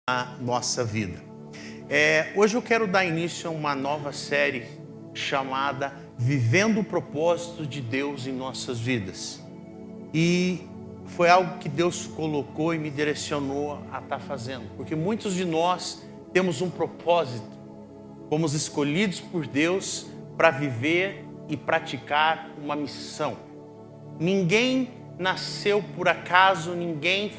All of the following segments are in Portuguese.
a nossa vida. Hoje eu quero dar início a uma nova série chamada Vivendo o Propósito de Deus em Nossas Vidas. E foi algo que Deus colocou e me direcionou a estar fazendo, porque muitos de nós temos um propósito, fomos escolhidos por Deus para viver e praticar uma missão. Ninguém nasceu por acaso, ninguém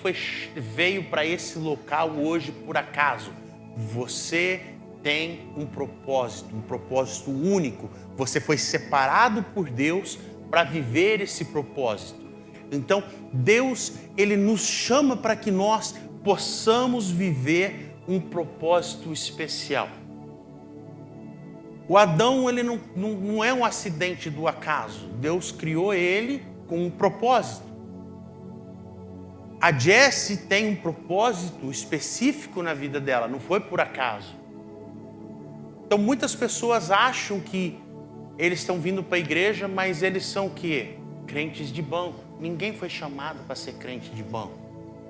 veio para esse local hoje por acaso. Você tem um propósito único. Você foi separado por Deus para viver esse propósito. Então, Deus, Ele nos chama para que nós possamos viver um propósito especial. O Adão, ele não é um acidente do acaso. Deus criou ele com um propósito. A Jessie tem um propósito específico na vida dela, não foi por acaso. Então muitas pessoas acham que eles estão vindo para a igreja, mas eles são o quê? Crentes de banco. Ninguém foi chamado para ser crente de banco.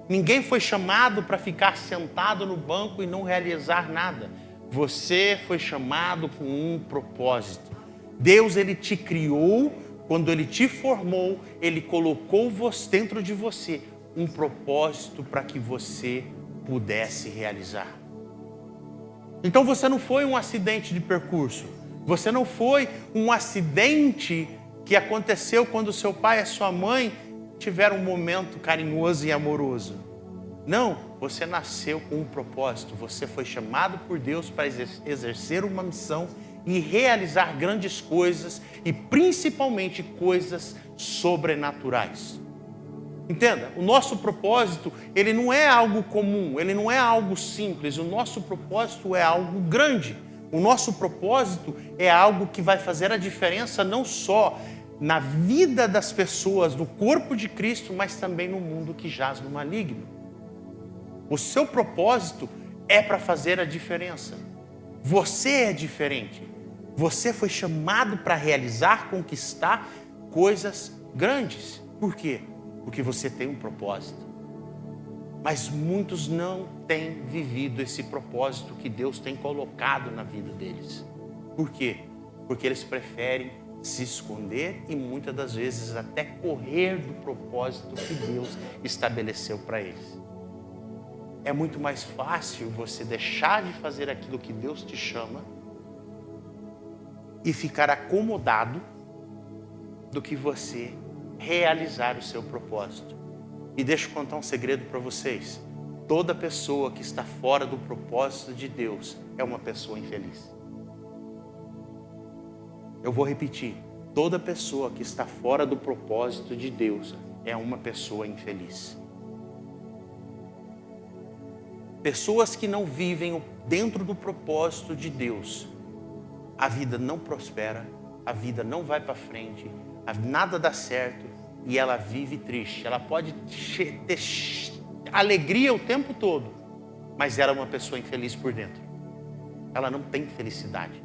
Ninguém foi chamado para ficar sentado no banco e não realizar nada. Você foi chamado com um propósito. Deus, Ele te criou, quando Ele te formou, Ele colocou dentro de você um propósito para que você pudesse realizar. Então você não foi um acidente de percurso. Você não foi um acidente que aconteceu quando seu pai e sua mãe tiveram um momento carinhoso e amoroso. Não, você nasceu com um propósito. Você foi chamado por Deus para exercer uma missão e realizar grandes coisas e principalmente coisas sobrenaturais. Entenda, o nosso propósito, ele não é algo comum, ele não é algo simples. O nosso propósito é algo grande. O nosso propósito é algo que vai fazer a diferença não só na vida das pessoas, no corpo de Cristo, mas também no mundo que jaz no maligno. O seu propósito é para fazer a diferença. Você é diferente. Você foi chamado para realizar, conquistar coisas grandes. Por quê? Porque você tem um propósito. Mas muitos não têm vivido esse propósito que Deus tem colocado na vida deles. Por quê? Porque eles preferem se esconder e muitas das vezes até correr do propósito que Deus estabeleceu para eles. É muito mais fácil você deixar de fazer aquilo que Deus te chama e ficar acomodado do que você realizar o seu propósito. E deixa eu contar um segredo para vocês. Toda pessoa que está fora do propósito de Deus é uma pessoa infeliz. Eu vou repetir. Toda pessoa que está fora do propósito de Deus é uma pessoa infeliz. Pessoas que não vivem dentro do propósito de Deus, a vida não prospera, a vida não vai para frente, nada dá certo e ela vive triste. Ela pode ter alegria o tempo todo, mas ela é uma pessoa infeliz por dentro. Ela não tem felicidade.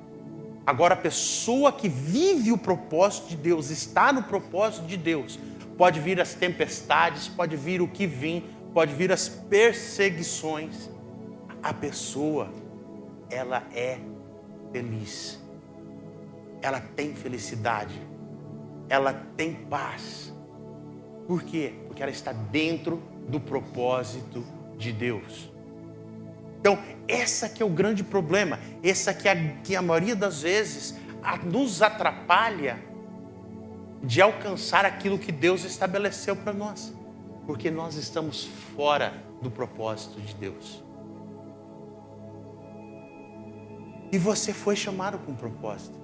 Agora, a pessoa que vive o propósito de Deus, está no propósito de Deus, pode vir as tempestades, pode vir o que vir, pode vir as perseguições. A pessoa, ela é feliz. Ela tem felicidade. Ela tem paz. Por quê? Porque ela está dentro do propósito de Deus. Então, essa que é o grande problema. Essa que a maioria das vezes nos atrapalha de alcançar aquilo que Deus estabeleceu para nós. Porque nós estamos fora do propósito de Deus. E você foi chamado com um propósito.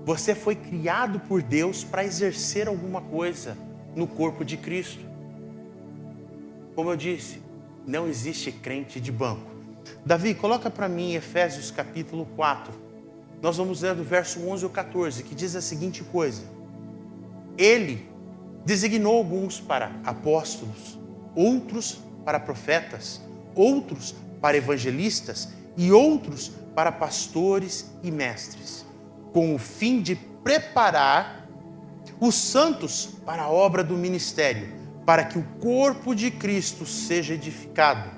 Você foi criado por Deus para exercer alguma coisa no corpo de Cristo. Como eu disse, não existe crente de banco. Davi, coloca para mim Efésios capítulo 4. Nós vamos ler do verso 11 ao 14, que diz a seguinte coisa. Ele designou alguns para apóstolos, outros para profetas, outros para evangelistas e outros para pastores e mestres, com o fim de preparar os santos para a obra do ministério, para que o corpo de Cristo seja edificado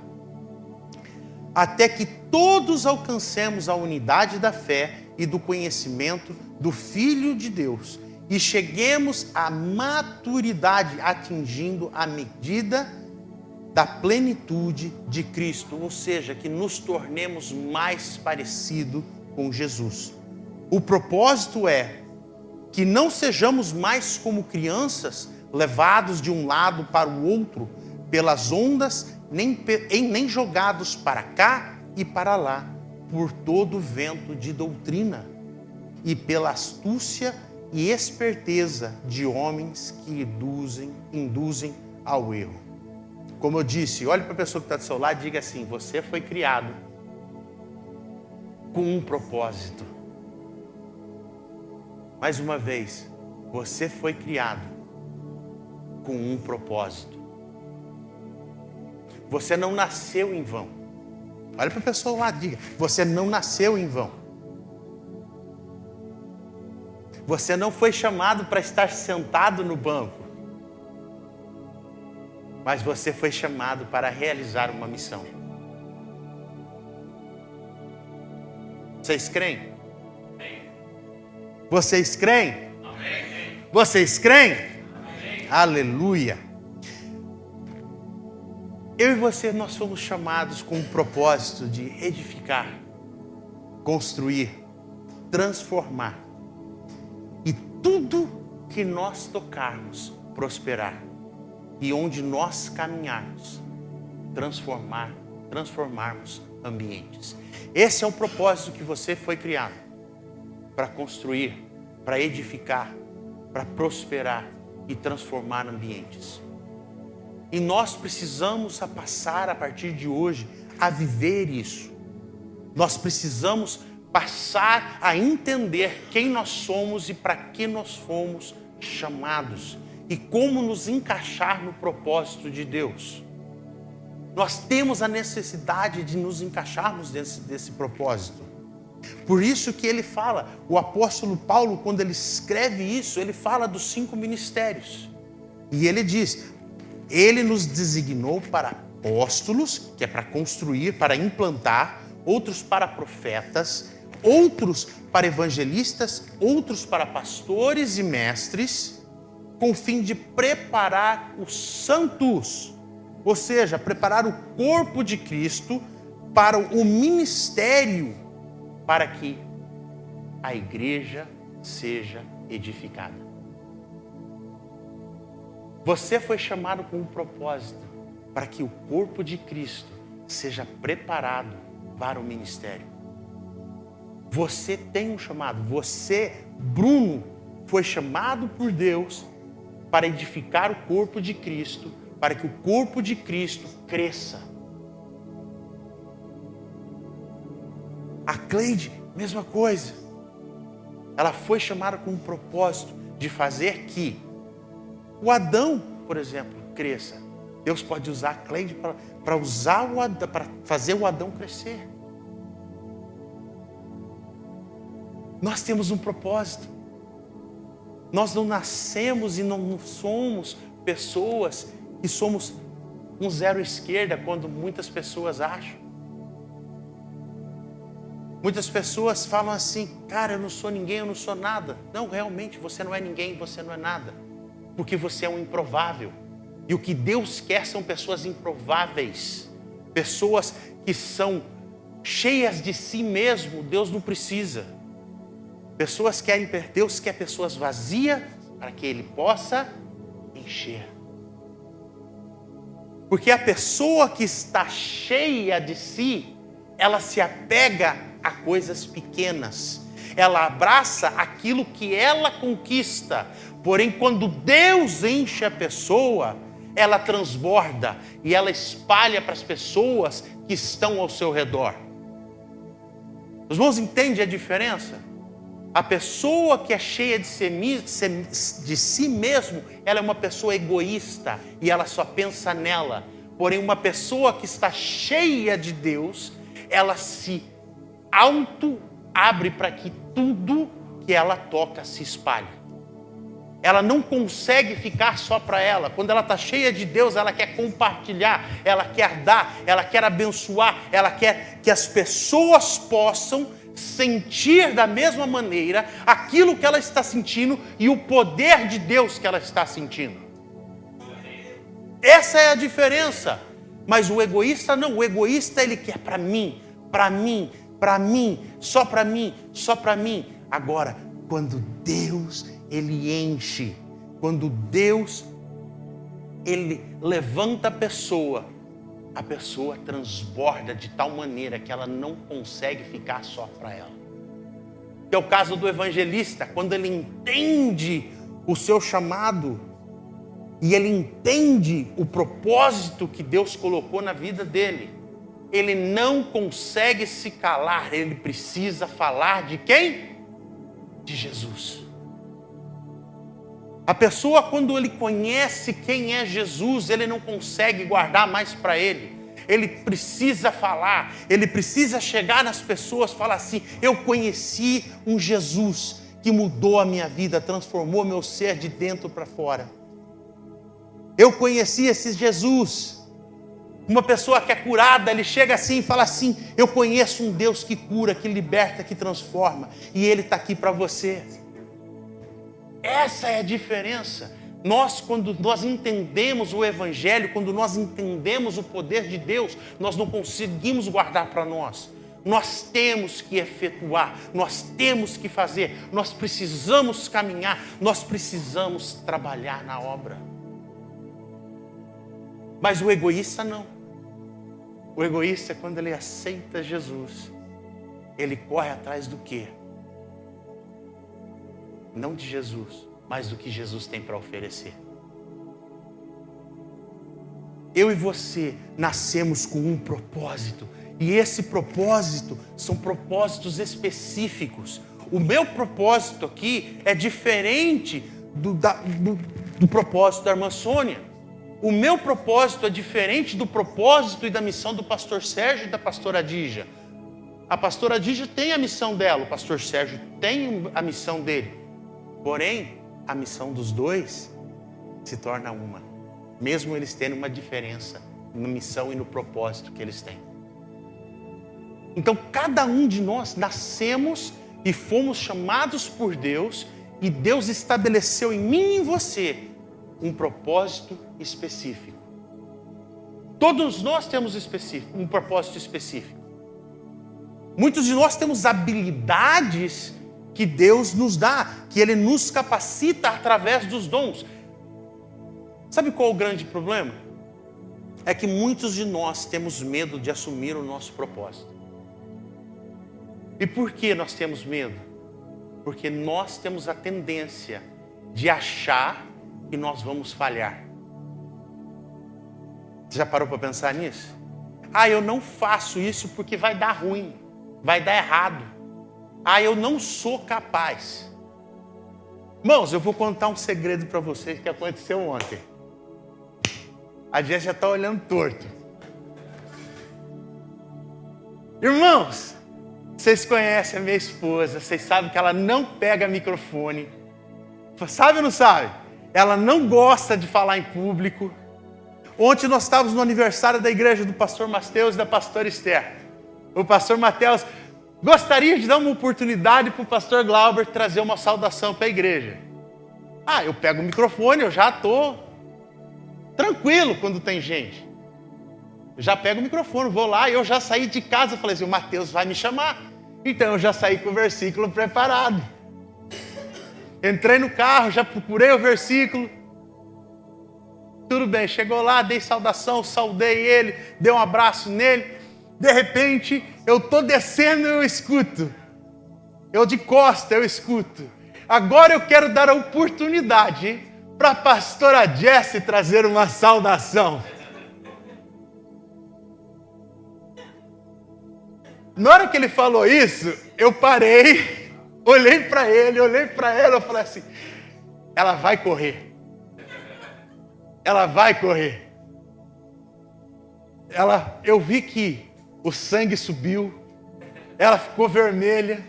até que todos alcancemos a unidade da fé e do conhecimento do Filho de Deus e cheguemos à maturidade, atingindo a medida da plenitude de Cristo, ou seja, que nos tornemos mais parecidos com Jesus. O propósito é que não sejamos mais como crianças, levados de um lado para o outro pelas ondas, nem jogados para cá e para lá, por todo vento de doutrina, e pela astúcia e esperteza de homens que induzem ao erro. Como eu disse, olhe para a pessoa que está do seu lado e diga assim: você foi criado com um propósito. Mais uma vez, você foi criado com um propósito. Você não nasceu em vão. Olha para a pessoa lá e diga: você não nasceu em vão. Você não foi chamado para estar sentado no banco, mas você foi chamado para realizar uma missão. Vocês creem? Vocês creem? Amém. Vocês creem? Amém. Aleluia. Eu e você, nós fomos chamados com o propósito de edificar, construir, transformar. E tudo que nós tocarmos, prosperar. E onde nós caminharmos, transformarmos ambientes. Esse é o propósito que você foi criado. Para construir, para edificar, para prosperar e transformar ambientes. E nós precisamos passar a partir de hoje a viver isso. Nós precisamos passar a entender quem nós somos e para que nós fomos chamados e como nos encaixar no propósito de Deus. Nós temos a necessidade de nos encaixarmos desse propósito. Por isso que ele fala, o apóstolo Paulo, quando ele escreve isso, ele fala dos 5 ministérios. E ele diz: ele nos designou para apóstolos, que é para construir, para implantar, outros para profetas, outros para evangelistas, outros para pastores e mestres, com o fim de preparar os santos, ou seja, preparar o corpo de Cristo para o ministério, para que a igreja seja edificada. Você foi chamado com um propósito, para que o corpo de Cristo seja preparado para o ministério. Você tem um chamado. Você, Bruno, foi chamado por Deus para edificar o corpo de Cristo, para que o corpo de Cristo cresça. A Cleide, mesma coisa. Ela foi chamada com um propósito de fazer que o Adão, por exemplo, cresça. Deus pode usar a Cleide para fazer o Adão crescer. Nós temos um propósito. Nós não nascemos e não somos pessoas que somos um zero esquerda, quando muitas pessoas acham. Muitas pessoas falam assim: cara, eu não sou ninguém, eu não sou nada. Não, realmente, você não é ninguém, você não é nada. Porque você é um improvável. E o que Deus quer são pessoas improváveis. Pessoas que são cheias de si mesmo. Deus não precisa. Deus quer pessoas vazias para que Ele possa encher. Porque a pessoa que está cheia de si, ela se apega a coisas pequenas. Ela abraça aquilo que ela conquista. Porém, quando Deus enche a pessoa, ela transborda e ela espalha para as pessoas que estão ao seu redor. Os irmãos entendem a diferença? A pessoa que é cheia de si mesmo, ela é uma pessoa egoísta e ela só pensa nela. Porém, uma pessoa que está cheia de Deus, ela se auto-abre para que tudo que ela toca se espalhe. ela não consegue ficar só para ela. Quando ela está cheia de Deus, ela quer compartilhar, ela quer dar, ela quer abençoar, ela quer que as pessoas possam sentir da mesma maneira aquilo que ela está sentindo e o poder de Deus que ela está sentindo. Essa é a diferença. Mas o egoísta não, o egoísta ele quer para mim, para mim, para mim, só para mim, só para mim. Agora, quando Deus ele enche, quando Deus ele levanta a pessoa transborda de tal maneira que ela não consegue ficar só para ela. Que é o caso do evangelista, quando ele entende o seu chamado e ele entende o propósito que Deus colocou na vida dele, ele não consegue se calar, ele precisa falar de quem? De Jesus. A pessoa, quando ele conhece quem é Jesus, ele não consegue guardar mais para ele. Ele precisa falar, ele precisa chegar nas pessoas e falar assim: eu conheci um Jesus que mudou a minha vida, transformou meu ser de dentro para fora. Eu conheci esse Jesus. Uma pessoa que é curada, ele chega assim e fala assim: eu conheço um Deus que cura, que liberta, que transforma, e Ele está aqui para você. Essa é a diferença. Quando nós entendemos o Evangelho, quando nós entendemos o poder de Deus, nós não conseguimos guardar para nós. Nós temos que efetuar, nós temos que fazer, nós precisamos caminhar, nós precisamos trabalhar na obra. Mas o egoísta não. O egoísta, quando ele aceita Jesus, ele corre atrás do quê? Não de Jesus, mas do que Jesus tem para oferecer. Eu e você nascemos com um propósito, e esse propósito são propósitos específicos. O meu propósito aqui é diferente do propósito da irmã Sônia. O meu propósito é diferente do propósito e da missão do pastor Sérgio e da pastora Adija. A pastora Adija tem a missão dela, o pastor Sérgio tem a missão dele. Porém, a missão dos dois se torna uma, mesmo eles tendo uma diferença na missão e no propósito que eles têm. Então, cada um de nós nascemos e fomos chamados por Deus, e Deus estabeleceu em mim e em você um propósito específico. Todos nós temos um propósito específico. Muitos de nós temos habilidades que Deus nos dá, que Ele nos capacita através dos dons. Sabe qual é o grande problema? É que muitos de nós temos medo de assumir o nosso propósito. E por que nós temos medo? Porque nós temos a tendência de achar que nós vamos falhar. Você já parou para pensar nisso? Eu não faço isso porque vai dar ruim, vai dar errado. Eu não sou capaz. Irmãos, eu vou contar um segredo para vocês que aconteceu ontem. A Jess já está olhando torto. Irmãos, vocês conhecem a minha esposa, vocês sabem que ela não pega microfone. Sabe ou não sabe? Ela não gosta de falar em público. Ontem nós estávamos no aniversário da igreja do pastor Mateus e da pastora Esther. O pastor Mateus gostaria de dar uma oportunidade para o pastor Glauber trazer uma saudação para a igreja. Eu pego o microfone, eu já estou tranquilo quando tem gente. Eu já pego o microfone, vou lá, eu já saí de casa, falei assim: o Mateus vai me chamar. Então eu já saí com o versículo preparado. Entrei no carro, já procurei o versículo. Tudo bem, chegou lá, dei saudação, saudei ele, dei um abraço nele. De repente, eu estou descendo e eu escuto. Eu de costa, eu escuto. Agora eu quero dar a oportunidade para a pastora Jessie trazer uma saudação. Na hora que ele falou isso, eu parei, olhei para ele, eu falei assim: ela vai correr. Ela vai correr. Eu vi que o sangue subiu, ela ficou vermelha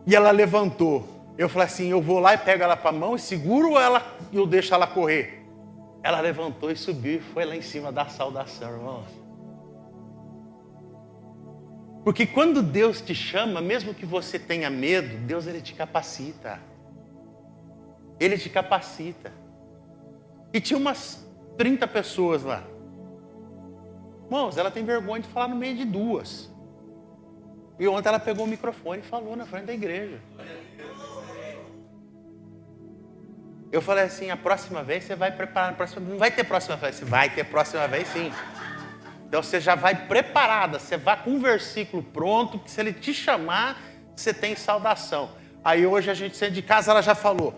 e ela levantou. Eu falei assim, eu vou lá e pego ela para a mão e seguro ou eu deixo ela correr? Ela levantou e subiu e foi lá em cima dar saudação, irmãos. Porque quando Deus te chama, mesmo que você tenha medo, Deus ele te capacita. Ele te capacita. E tinha umas 30 pessoas lá. Irmãos, ela tem vergonha de falar no meio de duas. E ontem ela pegou o microfone e falou na frente da igreja. Eu falei assim, a próxima vez você vai preparar. Não vai ter próxima vez. Vai ter próxima vez sim. Então você já vai preparada. Você vai com um versículo pronto. Que se ele te chamar, você tem saudação. Aí hoje a gente saindo de casa, ela já falou.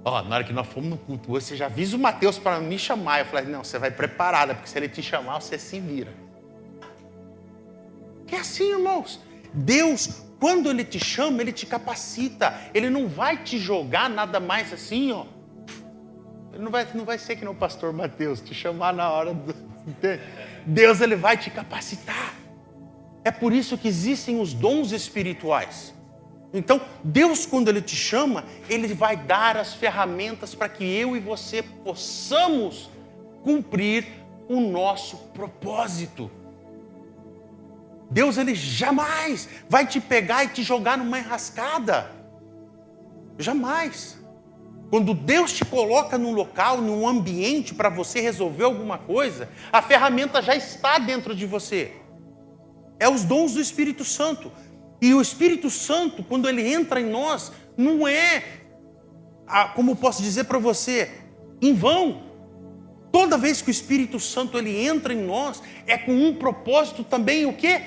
Na hora que nós fomos no culto, você já avisa o Mateus para me chamar. Eu falei, não, você vai preparada. Porque se ele te chamar, você se vira. Que é assim, irmãos. Deus, quando ele te chama, ele te capacita. Ele não vai te jogar nada mais assim, ó. Ele não vai ser que nem o pastor Mateus, te chamar na hora do... Deus, ele vai te capacitar. É por isso que existem os dons espirituais. Então, Deus, quando ele te chama, ele vai dar as ferramentas para que eu e você possamos cumprir o nosso propósito. Deus, ele jamais vai te pegar e te jogar numa enrascada. Jamais. Quando Deus te coloca num local, num ambiente para você resolver alguma coisa, a ferramenta já está dentro de você. É os dons do Espírito Santo. E o Espírito Santo, quando ele entra em nós, não é, como eu posso dizer para você, em vão. Toda vez que o Espírito Santo ele entra em nós, é com um propósito também, o quê?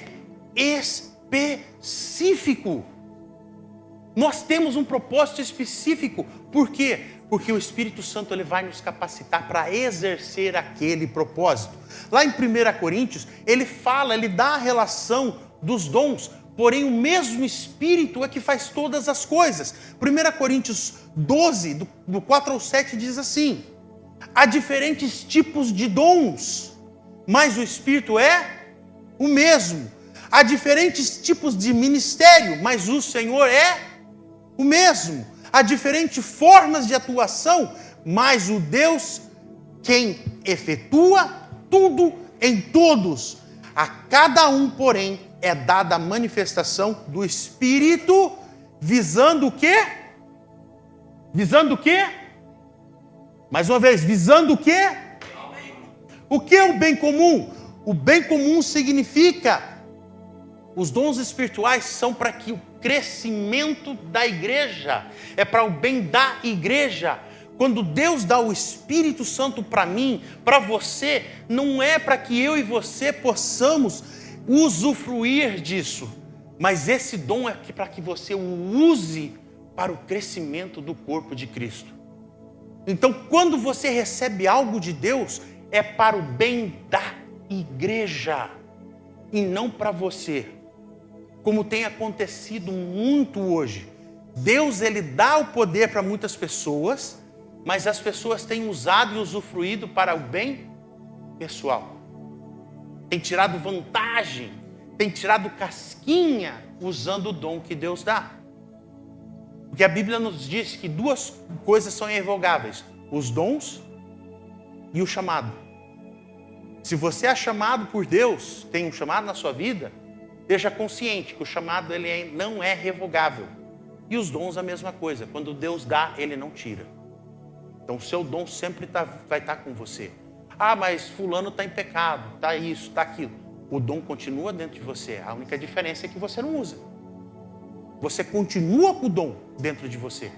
Específico. Nós temos um propósito específico. Por quê? Porque o Espírito Santo ele vai nos capacitar para exercer aquele propósito. Lá em 1 Coríntios, ele dá a relação dos dons, porém o mesmo Espírito é que faz todas as coisas. 1 Coríntios 12, do 4 ao 7, diz assim: há diferentes tipos de dons, mas o Espírito é o mesmo. Há diferentes tipos de ministério, mas o Senhor é o mesmo. Há diferentes formas de atuação, mas o Deus quem efetua tudo em todos. A cada um, porém, é dada a manifestação do Espírito, visando o quê? Visando o quê? Mais uma vez, visando o quê? O que é o bem comum? O bem comum significa, os dons espirituais são para que o crescimento da igreja, é para o bem da igreja. Quando Deus dá o Espírito Santo para mim, para você, não é para que eu e você possamos usufruir disso, mas esse dom é para que você o use para o crescimento do corpo de Cristo. Então, quando você recebe algo de Deus, é para o bem da igreja e não para você. Como tem acontecido muito hoje. Deus, ele dá o poder para muitas pessoas, mas as pessoas têm usado e usufruído para o bem pessoal. Tem tirado vantagem, tem tirado casquinha usando o dom que Deus dá. Porque a Bíblia nos diz que duas coisas são irrevogáveis: os dons e o chamado. Se você é chamado por Deus, tem um chamado na sua vida, esteja consciente que o chamado não é revogável. E os dons a mesma coisa. Quando Deus dá, ele não tira. Então o seu dom sempre vai estar com você. Ah, mas fulano está em pecado, está isso, está aquilo. O dom continua dentro de você. A única diferença é que você não usa. Você continua com o dom dentro de você.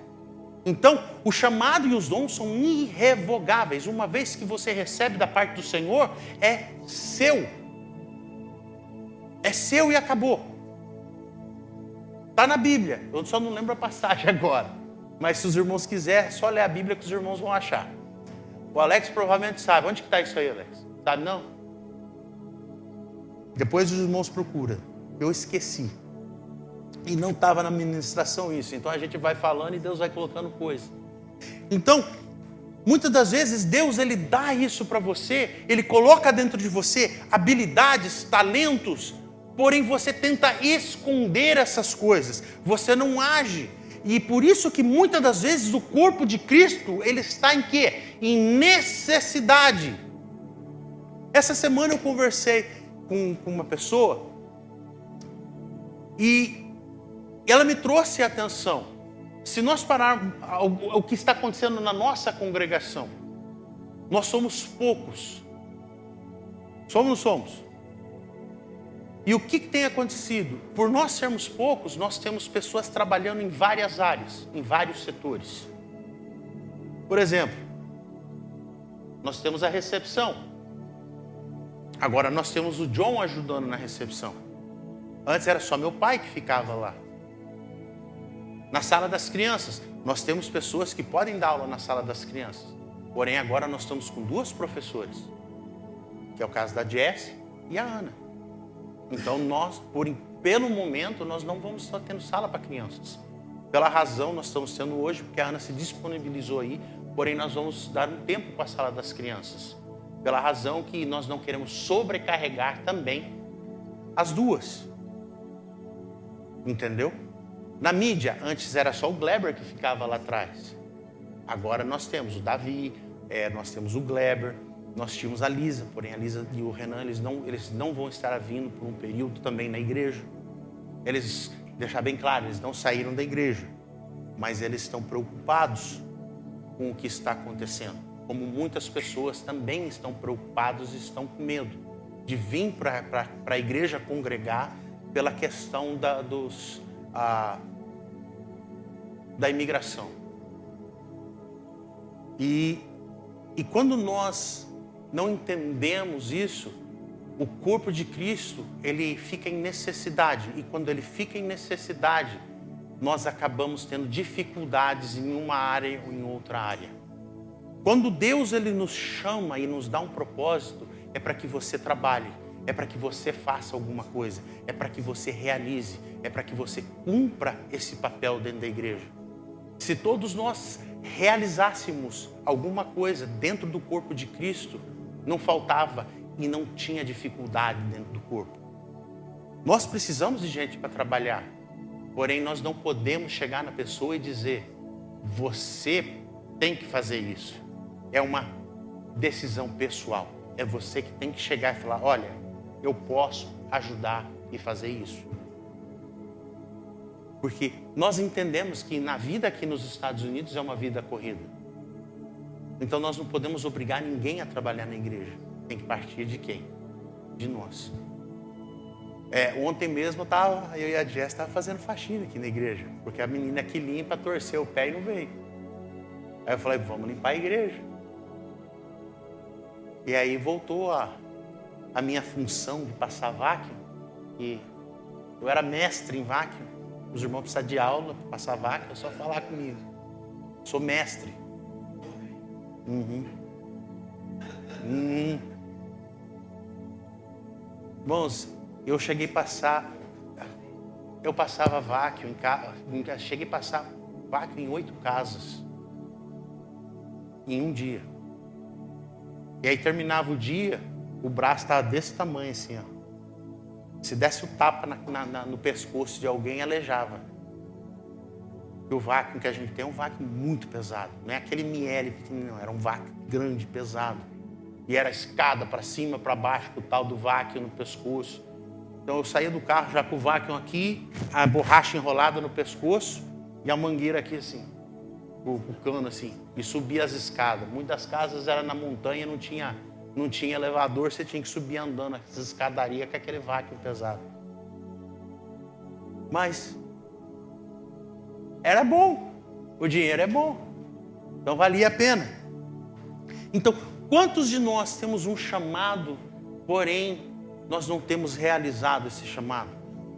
Então, o chamado e os dons são irrevogáveis. Uma vez que você recebe da parte do Senhor, é seu. É seu e acabou. Está na Bíblia. Eu só não lembro a passagem agora. Mas se os irmãos quiserem, é só ler a Bíblia que os irmãos vão achar. O Alex provavelmente sabe. Onde que está isso aí, Alex? Sabe não? Depois os irmãos procuram. Eu esqueci. E não estava na ministração isso. Então a gente vai falando e Deus vai colocando coisa. Então, muitas das vezes Deus ele dá isso para você. Ele coloca dentro de você habilidades, talentos. Porém você tenta esconder essas coisas. Você não age. E por isso que muitas das vezes o corpo de Cristo, ele está em quê? Em necessidade. Essa semana eu conversei com uma pessoa e ela me trouxe a atenção. Se nós pararmos o que está acontecendo na nossa congregação, nós somos poucos. Somos ou não somos? E o que tem acontecido? Por nós sermos poucos, nós temos pessoas trabalhando em várias áreas, em vários setores. Por exemplo, nós temos a recepção. Agora nós temos o John ajudando na recepção. Antes era só meu pai que ficava lá. Na sala das crianças, nós temos pessoas que podem dar aula na sala das crianças. Porém, agora nós estamos com 2 professores, que é o caso da Jess e a Ana. Então, pelo momento, nós não vamos estar tendo sala para crianças. Pela razão, nós estamos tendo hoje, porque a Ana se disponibilizou aí, porém, nós vamos dar um tempo com a sala das crianças. Pela razão que nós não queremos sobrecarregar também as 2. Entendeu? Na mídia, antes era só o Gleber que ficava lá atrás. Agora nós temos o Davi, nós temos o Gleber, nós tínhamos a Lisa, porém a Lisa e o Renan, eles não vão estar vindo por um período também na igreja. Eles, deixar bem claro, eles não saíram da igreja, mas eles estão preocupados com o que está acontecendo. Como muitas pessoas também estão preocupados e estão com medo de vir para a igreja congregar pela questão da imigração. E quando nós não entendemos isso, o corpo de Cristo, ele fica em necessidade. E quando ele fica em necessidade, nós acabamos tendo dificuldades em uma área ou em outra área. Quando Deus ele nos chama e nos dá um propósito, é para que você trabalhe, é para que você faça alguma coisa, é para que você realize, é para que você cumpra esse papel dentro da igreja. Se todos nós realizássemos alguma coisa dentro do corpo de Cristo, não faltava e não tinha dificuldade dentro do corpo. Nós precisamos de gente para trabalhar, porém nós não podemos chegar na pessoa e dizer: você tem que fazer isso. É uma decisão pessoal. É você que tem que chegar e falar: olha, eu posso ajudar e fazer isso. Porque nós entendemos que na vida aqui nos Estados Unidos é uma vida corrida. Então nós não podemos obrigar ninguém a trabalhar na igreja. Tem que partir de quem? De nós. Ontem mesmo eu e a Jess estavam fazendo faxina aqui na igreja. Porque a menina que limpa torceu o pé e não veio. Aí eu falei: vamos limpar a igreja. E aí voltou a minha função de passar vácuo. E eu era mestre em vácuo. Os irmãos precisam de aula para passar vácuo, é só falar comigo. Sou mestre. Irmãos, eu passava vácuo em casa, cheguei a passar vácuo em 8 casas. Em um dia. E aí terminava o dia, o braço estava desse tamanho assim, ó. Se desse o tapa no pescoço de alguém, aleijava. E o vácuo que a gente tem é um vácuo muito pesado. Não é aquele miele pequenininho, não. Era um vácuo grande, pesado. E era escada para cima, para baixo, com o tal do vácuo no pescoço. Então eu saía do carro já com o vácuo aqui, a borracha enrolada no pescoço e a mangueira aqui assim, o cano assim. E subia as escadas. Muitas casas eram na montanha, não tinha elevador, você tinha que subir andando essas escadarias com aquele vácuo pesado. Mas era bom, o dinheiro é bom, então valia a pena. Então, quantos de nós temos um chamado, porém nós não temos realizado esse chamado?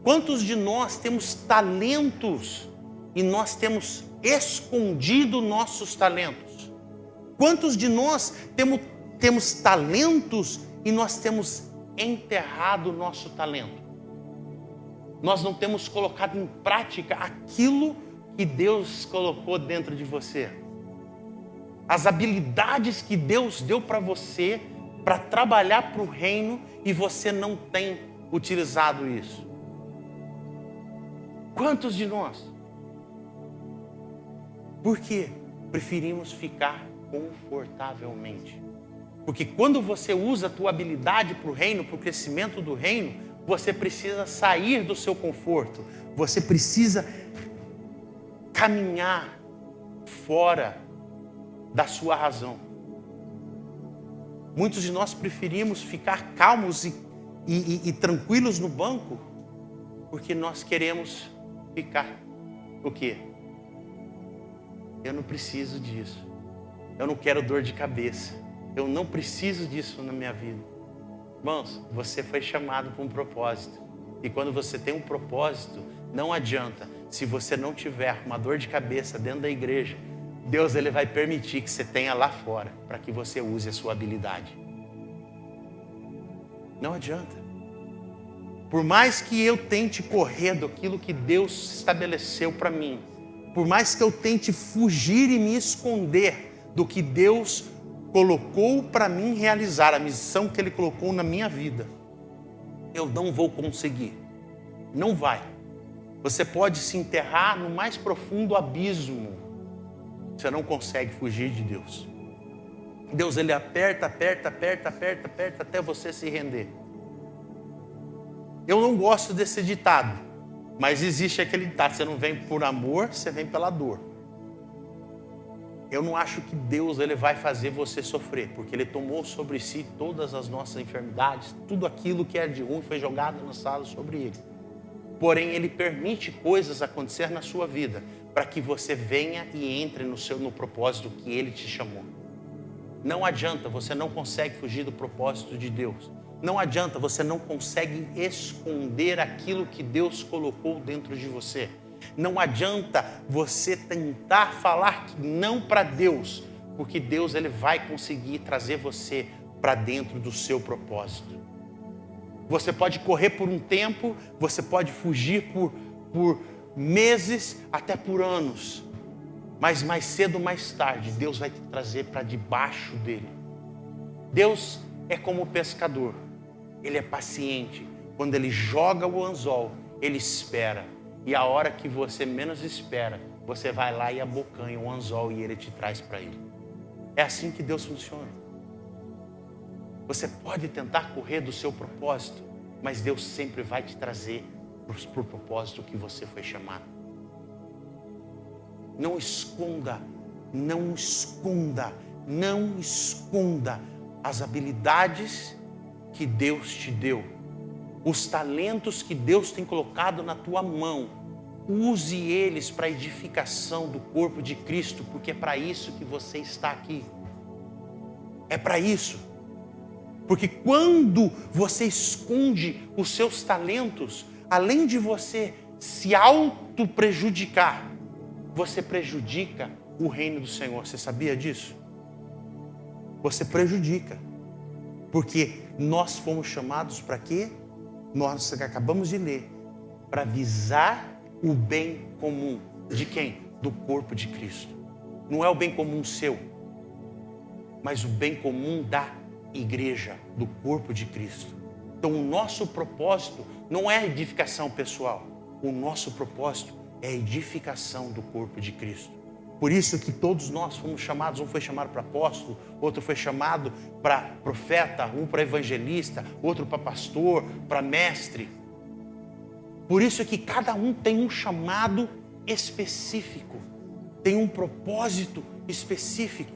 Quantos de nós temos talentos e nós temos escondido nossos talentos? Quantos de nós temos talentos e nós temos enterrado o nosso talento? Nós não temos colocado em prática aquilo que Deus colocou dentro de você. As habilidades que Deus deu para você para trabalhar para o reino e você não tem utilizado isso. Quantos de nós? Por quê? Preferimos ficar confortavelmente. Porque quando você usa a tua habilidade para o reino, para o crescimento do reino, você precisa sair do seu conforto. Você precisa caminhar fora da sua razão. Muitos de nós preferimos ficar calmos e tranquilos no banco, porque nós queremos ficar o quê? Eu não preciso disso. Eu não quero dor de cabeça. Eu não preciso disso na minha vida. Irmãos, você foi chamado para um propósito. E quando você tem um propósito, não adianta. Se você não tiver uma dor de cabeça dentro da igreja, Deus ele vai permitir que você tenha lá fora, para que você use a sua habilidade. Não adianta. Por mais que eu tente correr daquilo que Deus estabeleceu para mim, por mais que eu tente fugir e me esconder do que Deus colocou para mim realizar, a missão que Ele colocou na minha vida, eu não vou conseguir. Não vai. Você pode se enterrar no mais profundo abismo. Você não consegue fugir de Deus. Deus, Ele aperta até você se render. Eu não gosto desse ditado, mas existe aquele ditado, você não vem por amor, você vem pela dor. Eu não acho que Deus ele vai fazer você sofrer, porque Ele tomou sobre si todas as nossas enfermidades, tudo aquilo que é de ruim foi jogado na sala sobre Ele. Porém, Ele permite coisas acontecer na sua vida, para que você venha e entre no propósito que Ele te chamou. Não adianta, você não consegue fugir do propósito de Deus. Não adianta, você não consegue esconder aquilo que Deus colocou dentro de você. Não adianta você tentar falar que não para Deus, porque Deus ele vai conseguir trazer você para dentro do seu propósito. Você pode correr por um tempo, você pode fugir por meses, até por anos. Mas mais cedo ou mais tarde, Deus vai te trazer para debaixo dele. Deus é como o pescador. Ele é paciente. Quando ele joga o anzol, ele espera. E a hora que você menos espera, você vai lá e abocanha o anzol e ele te traz para ele. É assim que Deus funciona. Você pode tentar correr do seu propósito, mas Deus sempre vai te trazer para o propósito que você foi chamado. Não esconda, não esconda, não esconda as habilidades que Deus te deu, os talentos que Deus tem colocado na tua mão. Use eles para a edificação do corpo de Cristo, porque é para isso que você está aqui. É para isso. Porque quando você esconde os seus talentos, além de você se auto-prejudicar, você prejudica o reino do Senhor. Você sabia disso? Você prejudica. Porque nós fomos chamados para quê? Nós acabamos de ler. Para visar o bem comum. De quem? Do corpo de Cristo. Não é o bem comum seu, mas o bem comum da igreja, do corpo de Cristo. Então o nosso propósito não é edificação pessoal. O nosso propósito é a edificação do corpo de Cristo. Por isso que todos nós fomos chamados, um foi chamado para apóstolo, outro foi chamado para profeta, um para evangelista, outro para pastor, para mestre. Por isso que cada um tem um chamado específico, tem um propósito específico.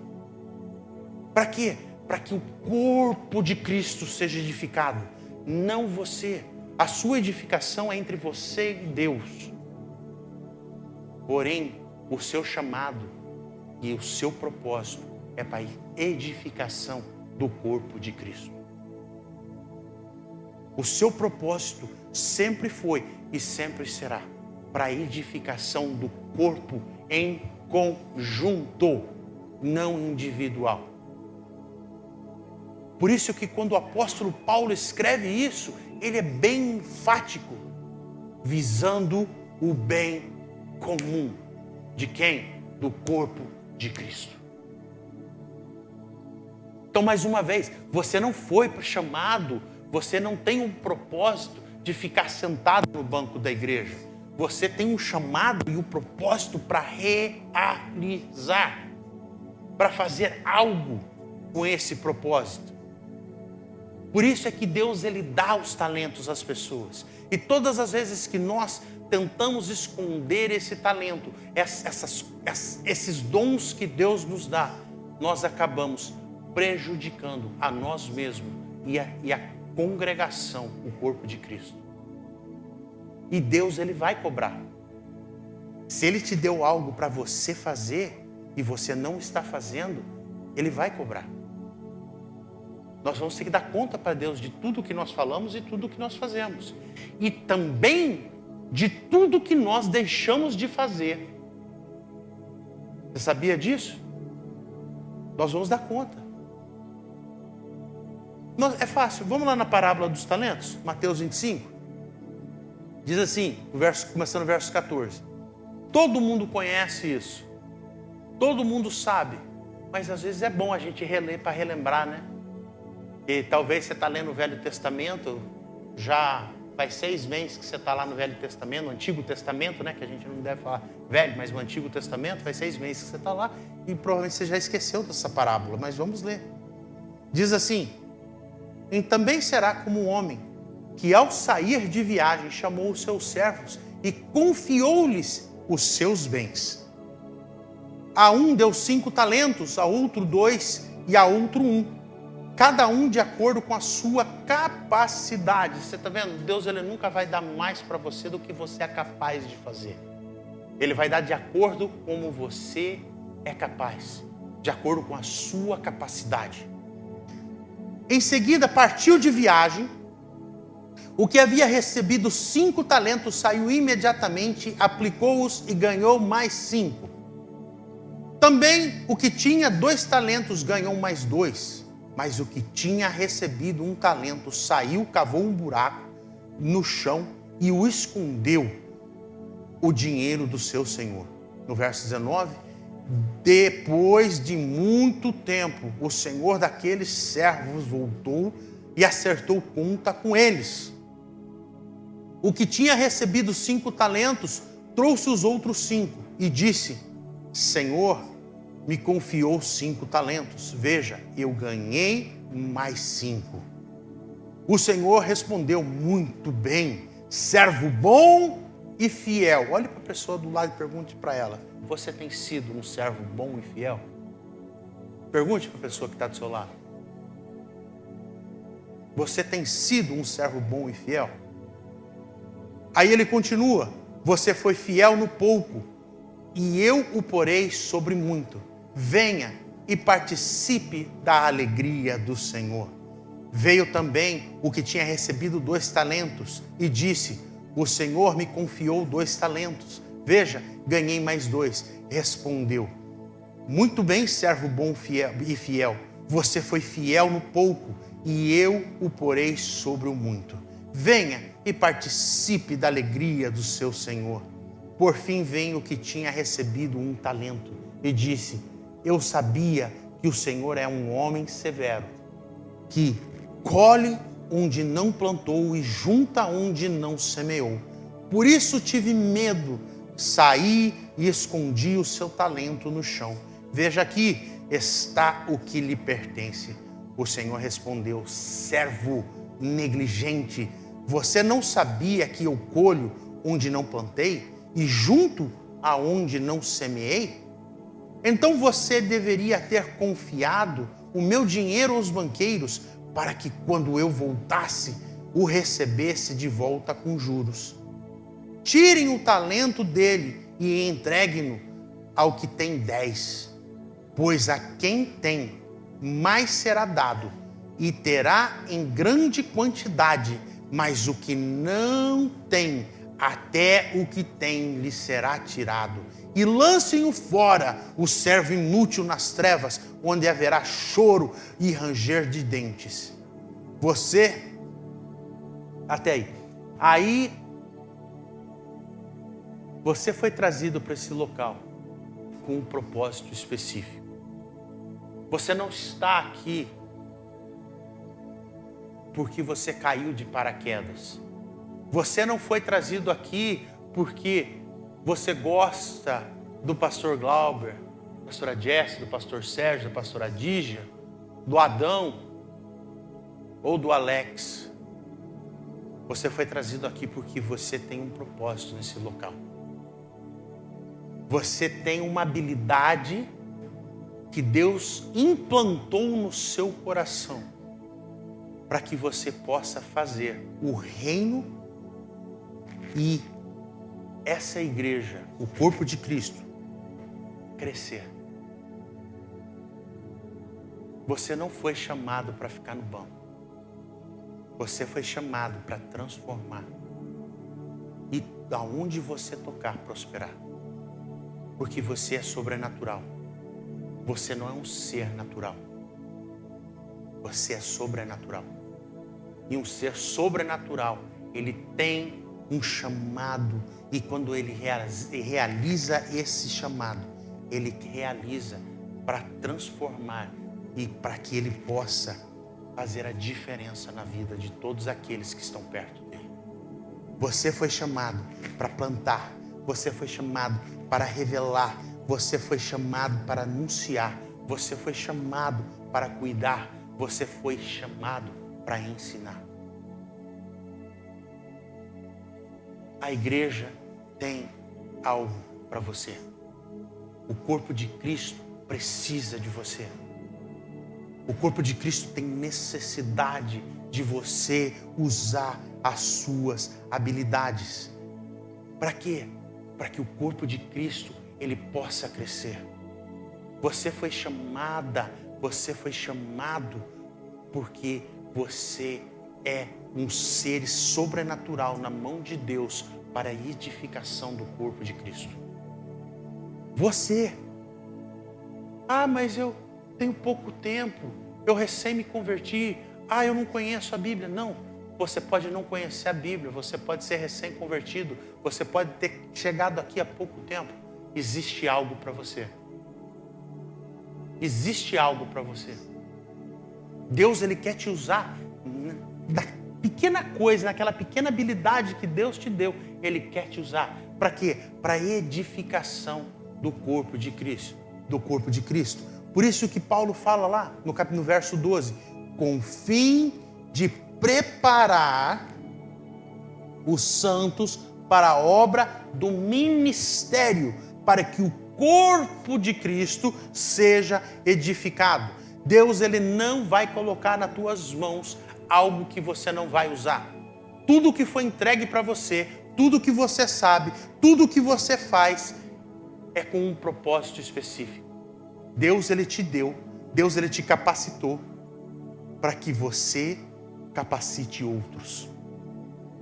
Para quê? Para que o corpo de Cristo seja edificado, não você. A sua edificação é entre você e Deus. Porém, o seu chamado e o seu propósito é para a edificação do corpo de Cristo. O seu propósito sempre foi e sempre será para a edificação do corpo em conjunto, não individual. Por isso que quando o apóstolo Paulo escreve isso, ele é bem enfático, visando o bem comum. De quem? Do corpo de Cristo. Então, mais uma vez, você não foi chamado, você não tem um propósito de ficar sentado no banco da igreja. Você tem um chamado e um propósito para realizar, para fazer algo com esse propósito. Por isso é que Deus, Ele dá os talentos às pessoas. E todas as vezes que nós tentamos esconder esse talento, esses dons que Deus nos dá, nós acabamos prejudicando a nós mesmos e a congregação, o corpo de Cristo. E Deus, Ele vai cobrar. Se Ele te deu algo para você fazer e você não está fazendo, Ele vai cobrar. Nós vamos ter que dar conta para Deus de tudo que nós falamos e tudo que nós fazemos. E também de tudo que nós deixamos de fazer. Você sabia disso? Nós vamos dar conta. É fácil. Vamos lá na parábola dos talentos, Mateus 25. Diz assim, começando no verso 14. Todo mundo conhece isso. Todo mundo sabe. Mas às vezes é bom a gente reler para relembrar, né? E talvez você está lendo o Velho Testamento, já faz 6 meses que você está lá no Velho Testamento, no Antigo Testamento, né? Que a gente não deve falar velho, mas no Antigo Testamento, faz 6 meses que você está lá e provavelmente você já esqueceu dessa parábola, mas vamos ler. Diz assim: e também será como um homem que ao sair de viagem chamou os seus servos e confiou-lhes os seus bens. A um deu 5 talentos, a outro 2 e a outro 1. Cada um de acordo com a sua capacidade. Você está vendo? Deus, Ele nunca vai dar mais para você do que você é capaz de fazer. Ele vai dar de acordo com como você é capaz, de acordo com a sua capacidade. Em seguida, partiu de viagem. O que havia recebido 5 talentos saiu imediatamente, aplicou-os e ganhou mais 5. Também o que tinha 2 talentos ganhou mais 2. Mas o que tinha recebido 1 talento saiu, cavou um buraco no chão e o escondeu, o dinheiro do seu senhor. No verso 19, depois de muito tempo, o senhor daqueles servos voltou e acertou conta com eles. O que tinha recebido 5 talentos trouxe os outros 5 e disse: Senhor, me confiou 5 talentos. Veja, eu ganhei mais 5. O Senhor respondeu: muito bem, servo bom e fiel. Olhe para a pessoa do lado e pergunte para ela: você tem sido um servo bom e fiel? Pergunte para a pessoa que está do seu lado: você tem sido um servo bom e fiel? Aí ele continua: você foi fiel no pouco, e eu o porei sobre muito. Venha e participe da alegria do Senhor. Veio também o que tinha recebido 2 talentos e disse: o Senhor me confiou 2 talentos. Veja, ganhei mais 2. Respondeu: muito bem, servo bom e fiel. Você foi fiel no pouco e eu o porei sobre o muito. Venha e participe da alegria do seu Senhor. Por fim veio o que tinha recebido 1 talento e disse: eu sabia que o Senhor é um homem severo, que colhe onde não plantou e junta onde não semeou. Por isso tive medo, saí e escondi o seu talento no chão. Veja aqui, está o que lhe pertence. O Senhor respondeu: servo negligente, você não sabia que eu colho onde não plantei e junto aonde não semeei? Então você deveria ter confiado o meu dinheiro aos banqueiros, para que quando eu voltasse, o recebesse de volta com juros. Tirem o talento dele e entreguem-no ao que tem 10, pois a quem tem, mais será dado, e terá em grande quantidade, mas o que não tem, até o que tem lhe será tirado. E lancem-o fora, o servo inútil, nas trevas, onde haverá choro e ranger de dentes. Você, até aí. Aí, você foi trazido para esse local com um propósito específico. Você não está aqui porque você caiu de paraquedas. Você não foi trazido aqui porque você gosta do pastor Glauber, da pastora Jess, do pastor Sérgio, da pastora Dígia, do Adão ou do Alex. Você foi trazido aqui porque você tem um propósito nesse local. Você tem uma habilidade que Deus implantou no seu coração para que você possa fazer o reino e essa igreja, o corpo de Cristo, crescer. Você não foi chamado para ficar no banco. Você foi chamado para transformar. E aonde você tocar, prosperar. Porque você é sobrenatural. Você não é um ser natural. Você é sobrenatural. E um ser sobrenatural, ele tem um chamado. E quando ele realiza esse chamado, ele realiza para transformar e para que ele possa fazer a diferença na vida de todos aqueles que estão perto dele. Você foi chamado para plantar. Você foi chamado para revelar. Você foi chamado para anunciar. Você foi chamado para cuidar. Você foi chamado para ensinar. A igreja tem algo para você. O corpo de Cristo precisa de você. O corpo de Cristo tem necessidade de você usar as suas habilidades. Para quê? Para que o corpo de Cristo ele possa crescer. Você foi chamada, você foi chamado porque você é um ser sobrenatural na mão de Deus para a edificação do corpo de Cristo. Você. Ah, mas eu tenho pouco tempo, eu recém me converti, eu não conheço a Bíblia. Não, você pode não conhecer a Bíblia, você pode ser recém-convertido, você pode ter chegado aqui há pouco tempo. Existe algo para você. Existe algo para você. Deus, ele quer te usar da pequena coisa, naquela pequena habilidade que Deus te deu, ele quer te usar. Para quê? Para edificação do corpo de Cristo. Do corpo de Cristo. Por isso que Paulo fala lá no verso 12, com o fim de preparar os santos para a obra do ministério, para que o corpo de Cristo seja edificado. Deus, ele não vai colocar nas tuas mãos algo que você não vai usar. Tudo que foi entregue para você, tudo que você sabe, tudo que você faz é com um propósito específico. Deus, ele te deu, Deus, ele te capacitou para que você capacite outros.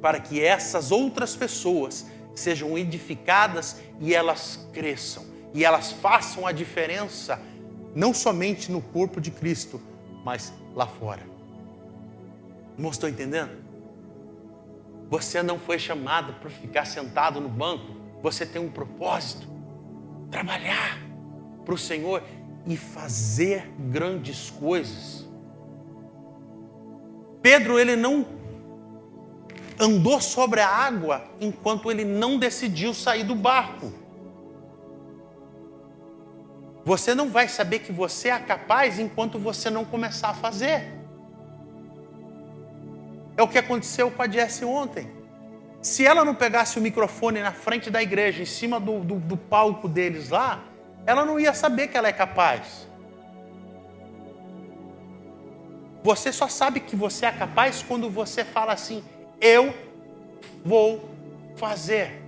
Para que essas outras pessoas sejam edificadas e elas cresçam. E elas façam a diferença, não somente no corpo de Cristo, mas lá fora. Irmãos, estão entendendo? Você não foi chamado para ficar sentado no banco. Você tem um propósito. Trabalhar para o Senhor e fazer grandes coisas. Pedro, ele não andou sobre a água enquanto ele não decidiu sair do barco. Você não vai saber que você é capaz enquanto você não começar a fazer. É o que aconteceu com a Jessie ontem. Se ela não pegasse o microfone na frente da igreja, em cima do palco deles lá, ela não ia saber que ela é capaz. Você só sabe que você é capaz quando você fala assim, eu vou fazer.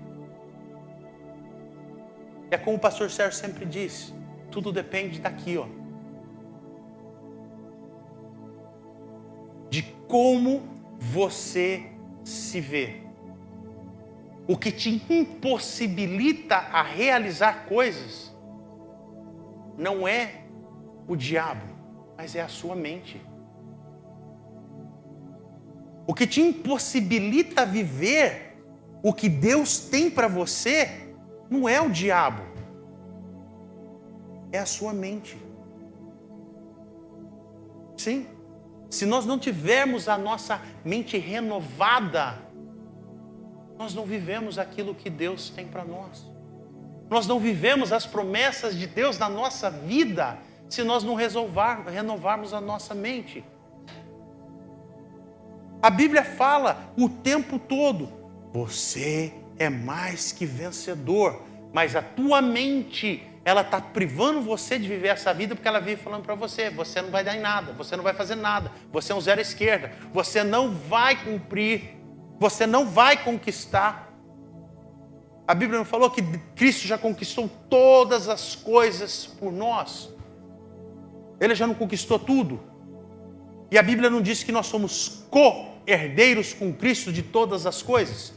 É como o pastor Sérgio sempre disse, tudo depende daqui, ó. De como você se vê. O que te impossibilita a realizar coisas não é o diabo, mas é a sua mente. O que te impossibilita viver o que Deus tem para você não é o diabo, é a sua mente. Sim, se nós não tivermos a nossa mente renovada, nós não vivemos aquilo que Deus tem para nós. Nós não vivemos as promessas de Deus na nossa vida se nós não renovarmos a nossa mente. A Bíblia fala o tempo todo, você é mais que vencedor, mas a tua mente, ela está privando você de viver essa vida porque ela vive falando para você, você não vai dar em nada, você não vai fazer nada, você é um zero à esquerda, você não vai cumprir, você não vai conquistar. A Bíblia não falou que Cristo já conquistou todas as coisas por nós? Ele já não conquistou tudo? E a Bíblia não diz que nós somos co-herdeiros com Cristo de todas as coisas?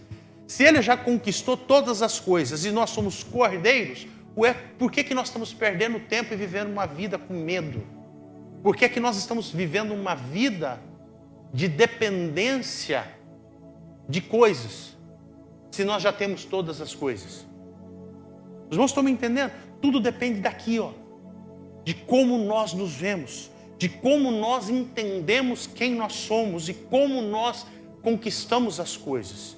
Se Ele já conquistou todas as coisas e nós somos co-herdeiros, por que nós estamos perdendo tempo e vivendo uma vida com medo? Por que nós estamos vivendo uma vida de dependência de coisas, se nós já temos todas as coisas? Os irmãos estão me entendendo? Tudo depende daqui, ó, de como nós nos vemos, de como nós entendemos quem nós somos e como nós conquistamos as coisas.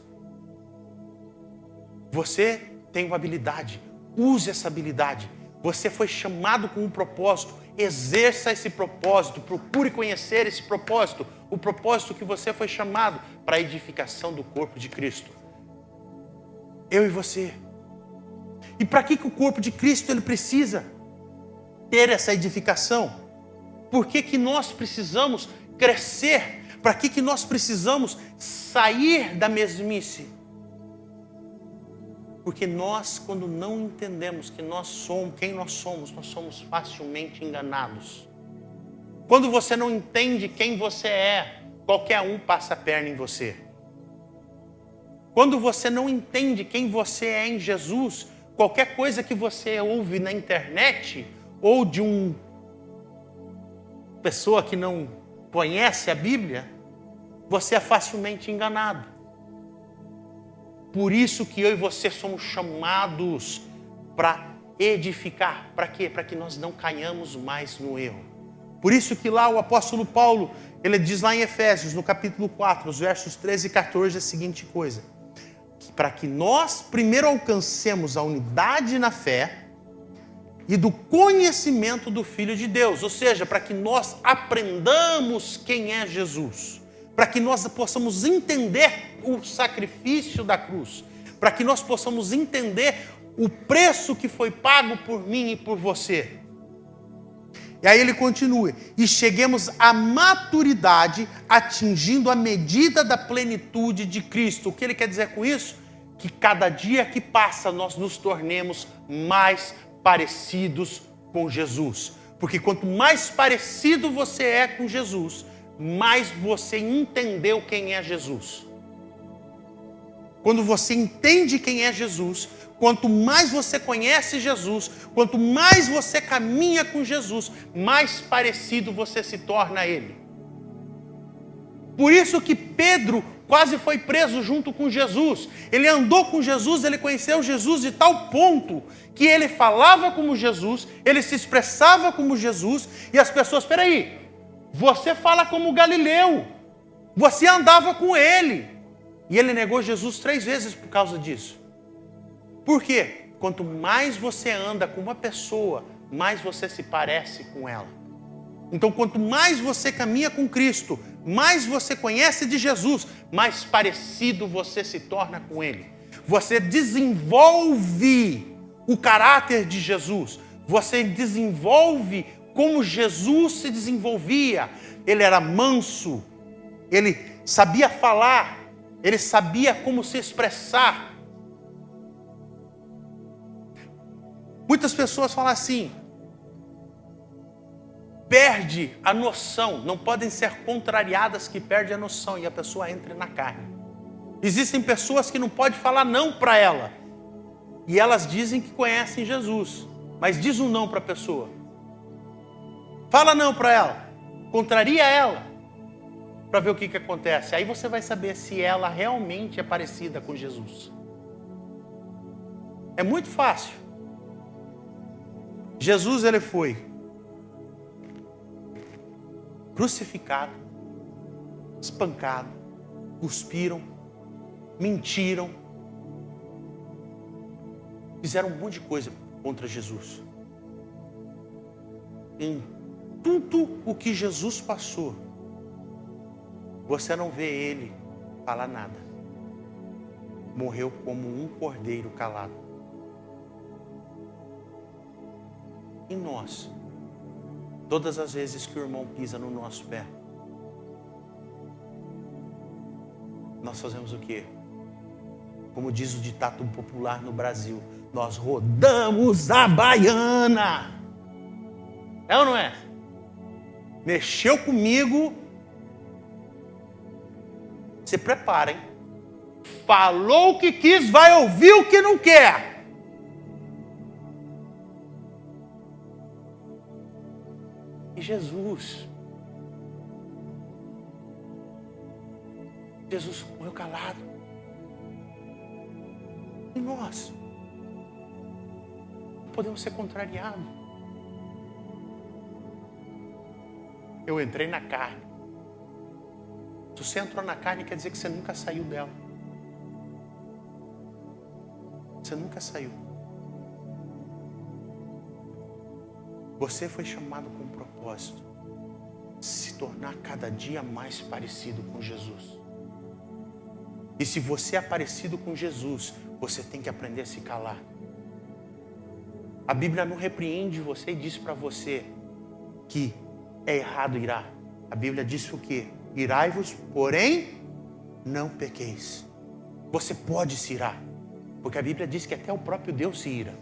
Você tem uma habilidade, use essa habilidade. Você foi chamado com um propósito, exerça esse propósito, procure conhecer esse propósito, o propósito que você foi chamado para a edificação do corpo de Cristo. Eu e você. E para que o corpo de Cristo ele precisa ter essa edificação? Por que nós precisamos crescer? Para que nós precisamos sair da mesmice? Porque nós, quando não entendemos que nós somos, quem nós somos facilmente enganados. Quando você não entende quem você é, qualquer um passa a perna em você. Quando você não entende quem você é em Jesus, qualquer coisa que você ouve na internet, ou de uma pessoa que não conhece a Bíblia, você é facilmente enganado. Por isso que eu e você somos chamados para edificar. Para quê? Para que nós não caiamos mais no erro. Por isso que lá o apóstolo Paulo, ele diz lá em Efésios, no capítulo 4, os versos 13 e 14, a seguinte coisa. Para que nós primeiro alcancemos a unidade na fé e do conhecimento do Filho de Deus. Ou seja, para que nós aprendamos quem é Jesus. Para que nós possamos entender o sacrifício da cruz, para que nós possamos entender o preço que foi pago por mim e por você. E aí ele continua, e cheguemos à maturidade, atingindo a medida da plenitude de Cristo. O que ele quer dizer com isso? Que cada dia que passa nós nos tornemos mais parecidos com Jesus. Porque quanto mais parecido você é com Jesus, mais você entendeu quem é Jesus. Quando você entende quem é Jesus, quanto mais você conhece Jesus, quanto mais você caminha com Jesus, mais parecido você se torna a Ele. Por isso que Pedro quase foi preso junto com Jesus. Ele andou com Jesus, ele conheceu Jesus de tal ponto que ele falava como Jesus, ele se expressava como Jesus, e as pessoas, espera aí, você fala como Galileu, você andava com ele. E ele negou Jesus 3 vezes por causa disso. Por quê? Quanto mais você anda com uma pessoa, mais você se parece com ela. Então, quanto mais você caminha com Cristo, mais você conhece de Jesus, mais parecido você se torna com Ele. Você desenvolve o caráter de Jesus. Você desenvolve como Jesus se desenvolvia. Ele era manso, ele sabia falar, ele sabia como se expressar. Muitas pessoas falam assim, perde a noção, não podem ser contrariadas que perde a noção e a pessoa entra na carne. Existem pessoas que não podem falar não para ela, e elas dizem que conhecem Jesus, mas diz um não para a pessoa. Fala não para ela, contraria ela, para ver o que acontece. Aí você vai saber se ela realmente é parecida com Jesus. É muito fácil. Jesus, ele foi crucificado, espancado, cuspiram, mentiram, fizeram um monte de coisa contra Jesus. Em tudo o que Jesus passou, você não vê ele falar nada. Morreu como um cordeiro calado. E nós, todas as vezes que o irmão pisa no nosso pé, nós fazemos o quê? Como diz o ditado popular no Brasil, nós rodamos a baiana. É ou não é? Mexeu comigo, se preparem. Falou o que quis, vai ouvir o que não quer. E Jesus morreu calado. E nós não podemos ser contrariados. Eu entrei na carne. Se você entrou na carne, quer dizer que você nunca saiu dela. Você nunca saiu. Você foi chamado com um propósito. Se tornar cada dia mais parecido com Jesus. E se você é parecido com Jesus, você tem que aprender a se calar. A Bíblia não repreende você e diz para você que é errado irar. A Bíblia diz o quê? Irai-vos, porém, não pequeis. Você pode se irar. Porque a Bíblia diz que até o próprio Deus se ira.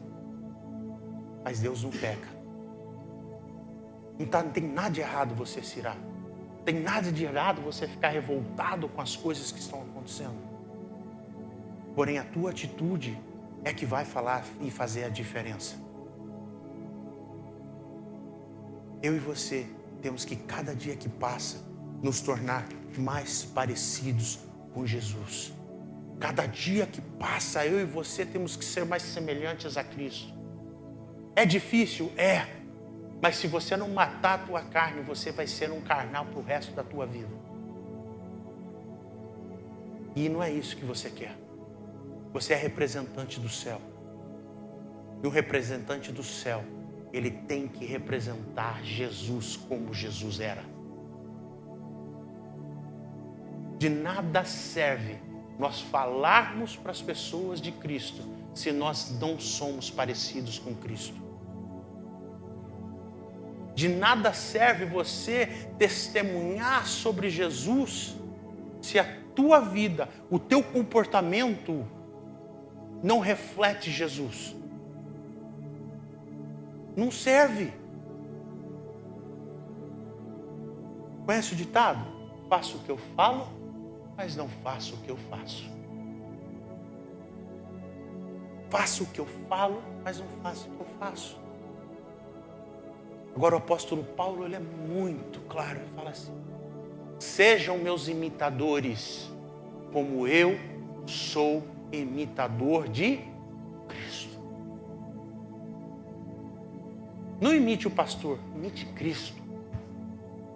Mas Deus não peca. Não tem nada de errado você se irar. Não tem nada de errado você ficar revoltado com as coisas que estão acontecendo. Porém, a tua atitude é que vai falar e fazer a diferença. Eu e você temos que, cada dia que passa, nos tornar mais parecidos com Jesus. Cada dia que passa, eu e você temos que ser mais semelhantes a Cristo. É difícil? É. Mas se você não matar a tua carne, você vai ser um carnal para o resto da tua vida. E não é isso que você quer. Você é representante do céu. E o representante do céu, ele tem que representar Jesus como Jesus era. De nada serve nós falarmos para as pessoas de Cristo se nós não somos parecidos com Cristo. De nada serve você testemunhar sobre Jesus se a tua vida, o teu comportamento não reflete Jesus. Não serve. Conhece o ditado? Faço o que eu falo, mas não faço o que eu faço. Faço o que eu falo, mas não faço o que eu faço. Agora o apóstolo Paulo, ele é muito claro, ele fala assim: sejam meus imitadores, como eu sou imitador de Cristo. Não imite o pastor, imite Cristo.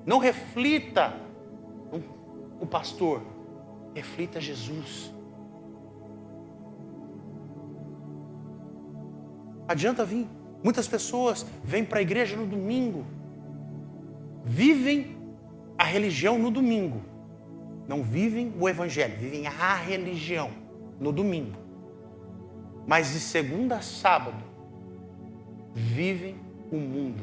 Não reflita o pastor, reflita Jesus. Adianta vir. Muitas pessoas vêm para a igreja no domingo, vivem a religião no domingo, não vivem o evangelho, vivem a religião no domingo. Mas de segunda a sábado, vivem o mundo.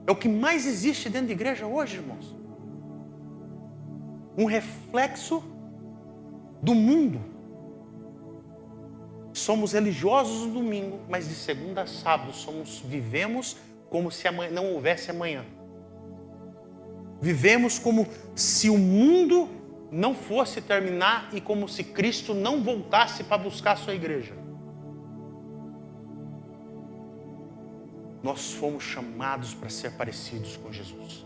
É o que mais existe dentro da igreja hoje, irmãos. Um reflexo do mundo. Somos religiosos no domingo, mas de segunda a sábado vivemos como se amanhã, não houvesse amanhã. Vivemos como se o mundo não fosse terminar e como se Cristo não voltasse para buscar a sua igreja. Nós fomos chamados para ser parecidos com Jesus.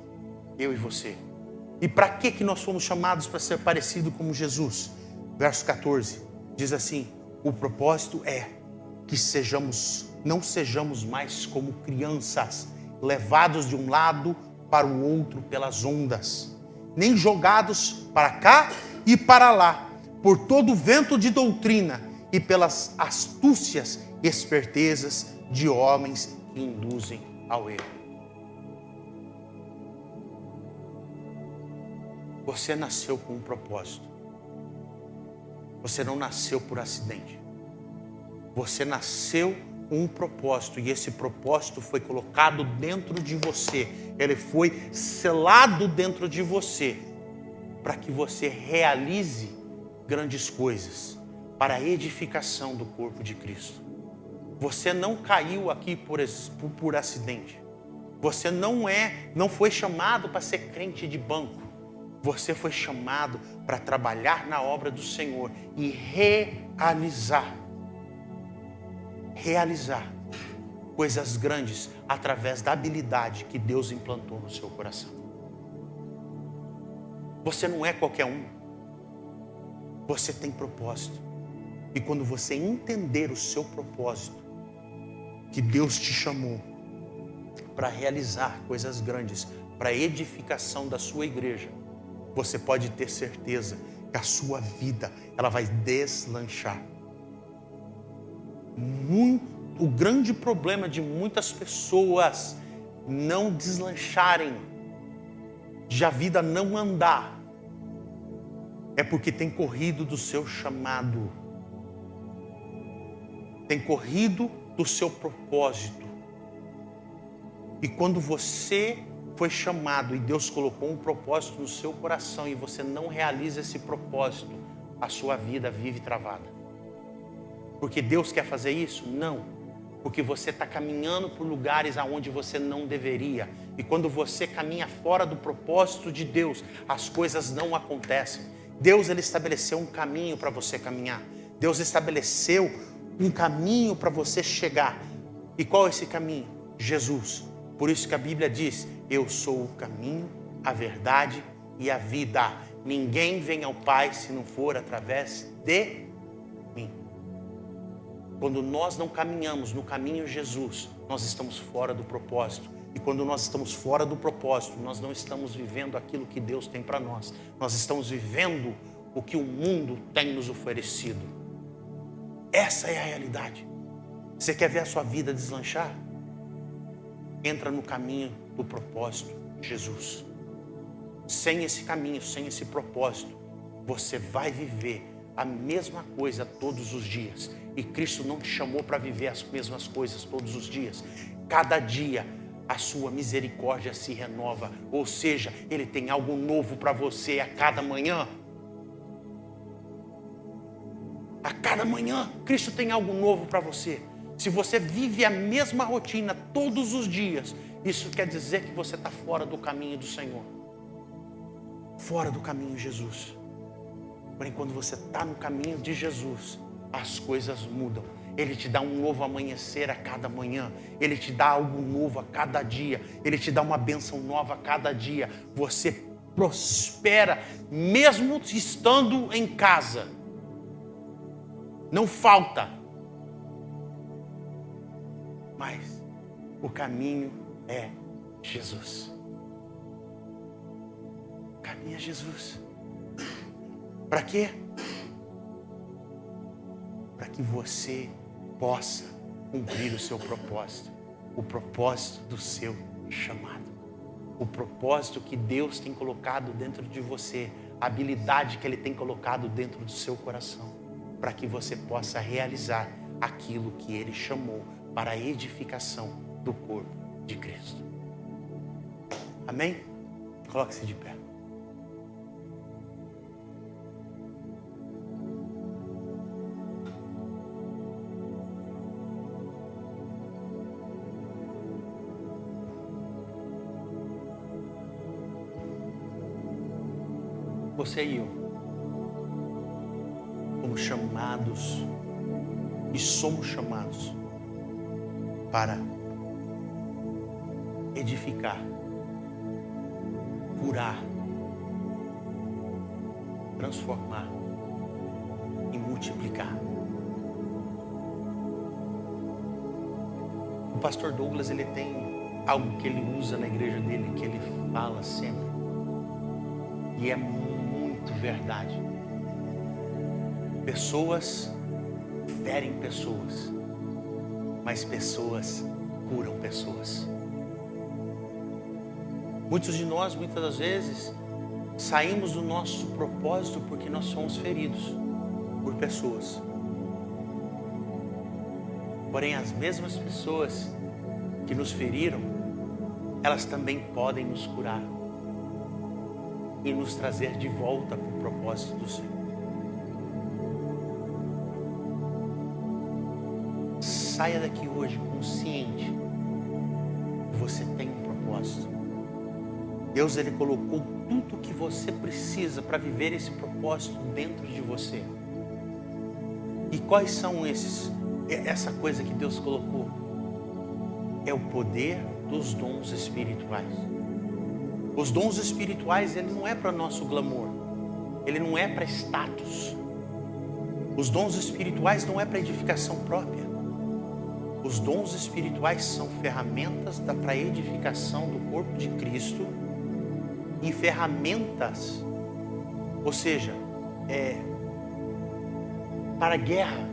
Eu e você. E para que nós fomos chamados para ser parecidos com Jesus? Verso 14 diz assim: o propósito é que não sejamos mais como crianças, levados de um lado para o outro pelas ondas, nem jogados para cá e para lá, por todo vento de doutrina, e pelas astúcias e espertezas de homens que induzem ao erro. Você nasceu com um propósito. Você não nasceu por acidente. Você nasceu com um propósito e esse propósito foi colocado dentro de você. Ele foi selado dentro de você para que você realize grandes coisas para a edificação do corpo de Cristo. Você não caiu aqui por acidente. Você não foi chamado para ser crente de banco. Você foi chamado para trabalhar na obra do Senhor e realizar coisas grandes através da habilidade que Deus implantou no seu coração. Você não é qualquer um. Você tem propósito. E quando você entender o seu propósito, que Deus te chamou para realizar coisas grandes, para a edificação da sua igreja, você pode ter certeza que a sua vida ela vai deslanchar. O grande problema de muitas pessoas não deslancharem, de a vida não andar, é porque tem corrido do seu chamado, tem corrido do seu propósito. E quando você foi chamado e Deus colocou um propósito no seu coração e você não realiza esse propósito, a sua vida vive travada. Porque Deus quer fazer isso? Não. Porque você está caminhando por lugares aonde você não deveria. E quando você caminha fora do propósito de Deus, as coisas não acontecem. Deus ele estabeleceu um caminho para você caminhar. Deus estabeleceu um caminho para você chegar. E qual é esse caminho? Jesus. Por isso que a Bíblia diz: eu sou o caminho, a verdade e a vida. Ninguém vem ao Pai se não for através de mim. Quando nós não caminhamos no caminho de Jesus, nós estamos fora do propósito. E quando nós estamos fora do propósito, nós não estamos vivendo aquilo que Deus tem para nós. Nós estamos vivendo o que o mundo tem nos oferecido. Essa é a realidade. Você quer ver a sua vida deslanchar? Entra no caminho do propósito de Jesus. Sem esse caminho, sem esse propósito, você vai viver a mesma coisa todos os dias. E Cristo não te chamou para viver as mesmas coisas todos os dias. Cada dia a sua misericórdia se renova. Ou seja, Ele tem algo novo para você a cada manhã. A cada manhã, Cristo tem algo novo para você. Se você vive a mesma rotina todos os dias, isso quer dizer que você está fora do caminho do Senhor. Fora do caminho de Jesus. Porém, quando você está no caminho de Jesus, as coisas mudam. Ele te dá um novo amanhecer a cada manhã. Ele te dá algo novo a cada dia. Ele te dá uma bênção nova a cada dia. Você prospera mesmo estando em casa. Não falta. Mas o caminho é Jesus. O caminho é Jesus. Para quê? Para que você possa cumprir o seu propósito. O propósito do seu chamado. O propósito que Deus tem colocado dentro de você. A habilidade que Ele tem colocado dentro do seu coração. Para que você possa realizar aquilo que Ele chamou para a edificação do corpo de Cristo. Amém? Coloque-se de pé. Você e eu fomos chamados e somos chamados para edificar, curar, transformar e multiplicar. O pastor Douglas, ele tem algo que ele usa na igreja dele, que ele fala sempre, e é muito verdade. Pessoas ferem pessoas, mas pessoas curam pessoas. Muitos de nós, muitas das vezes, saímos do nosso propósito porque nós fomos feridos por pessoas. Porém, as mesmas pessoas que nos feriram, elas também podem nos curar e nos trazer de volta para o propósito do Senhor. Saia daqui hoje consciente que você tem um propósito. Deus, Ele colocou tudo o que você precisa para viver esse propósito dentro de você. E quais são essa coisa que Deus colocou? É o poder dos dons espirituais. Os dons espirituais, ele não é para nosso glamour, ele não é para status. Os dons espirituais não é para edificação própria. Os dons espirituais são ferramentas para a edificação do corpo de Cristo e ferramentas, ou seja, para a guerra.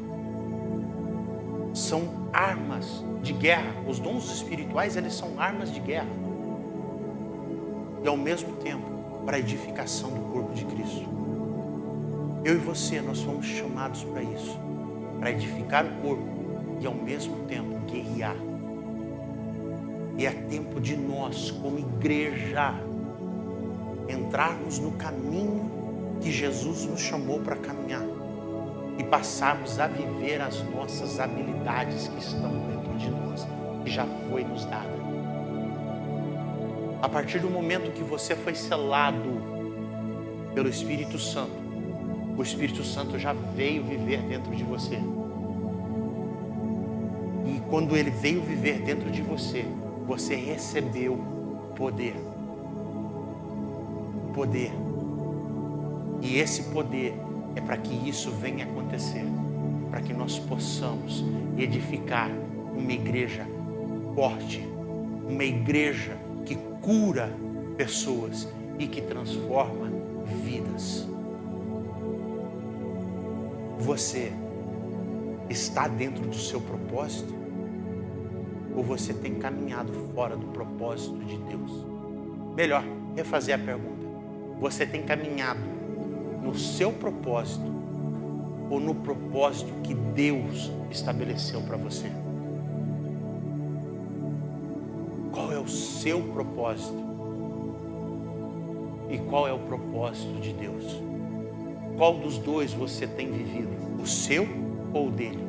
São armas de guerra. Os dons espirituais, eles são armas de guerra. E ao mesmo tempo, para a edificação do corpo de Cristo. Eu e você, nós fomos chamados para isso. Para edificar o corpo e ao mesmo tempo guerrear. E é tempo de nós, como igreja, entrarmos no caminho que Jesus nos chamou para caminhar. E passarmos a viver as nossas habilidades que estão dentro de nós, que já foi nos dada. A partir do momento que você foi selado pelo Espírito Santo, o Espírito Santo já veio viver dentro de você. E quando ele veio viver dentro de você, você recebeu poder. Poder. E esse poder é para que isso venha acontecer, para que nós possamos edificar uma igreja forte, uma igreja que cura pessoas e que transforma vidas. Você está dentro do seu propósito ou você tem caminhado fora do propósito de Deus? Melhor, refazer a pergunta. Você tem caminhado no seu propósito ou no propósito que Deus estabeleceu para você? Qual é o seu propósito? E qual é o propósito de Deus? Qual dos dois você tem vivido? O seu ou o dele?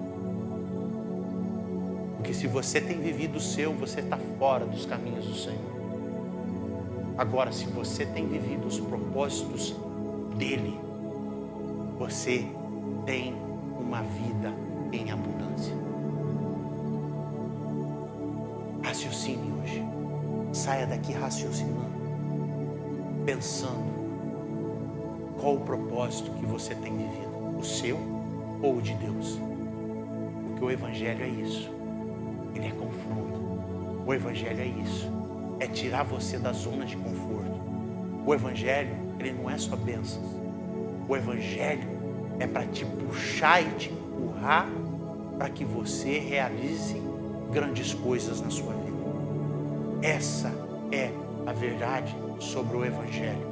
Porque se você tem vivido o seu, você está fora dos caminhos do Senhor. Agora, se você tem vivido os propósitos dele, você tem uma vida em abundância. Raciocine hoje. Saia daqui raciocinando, pensando qual o propósito que você tem vivido, o seu ou o de Deus. Porque o Evangelho é isso, ele é confronto. O Evangelho é isso, é tirar você da zona de conforto. O Evangelho, ele não é só bênçãos. O Evangelho é para te puxar e te empurrar para que você realize grandes coisas na sua vida. Essa é a verdade sobre o Evangelho.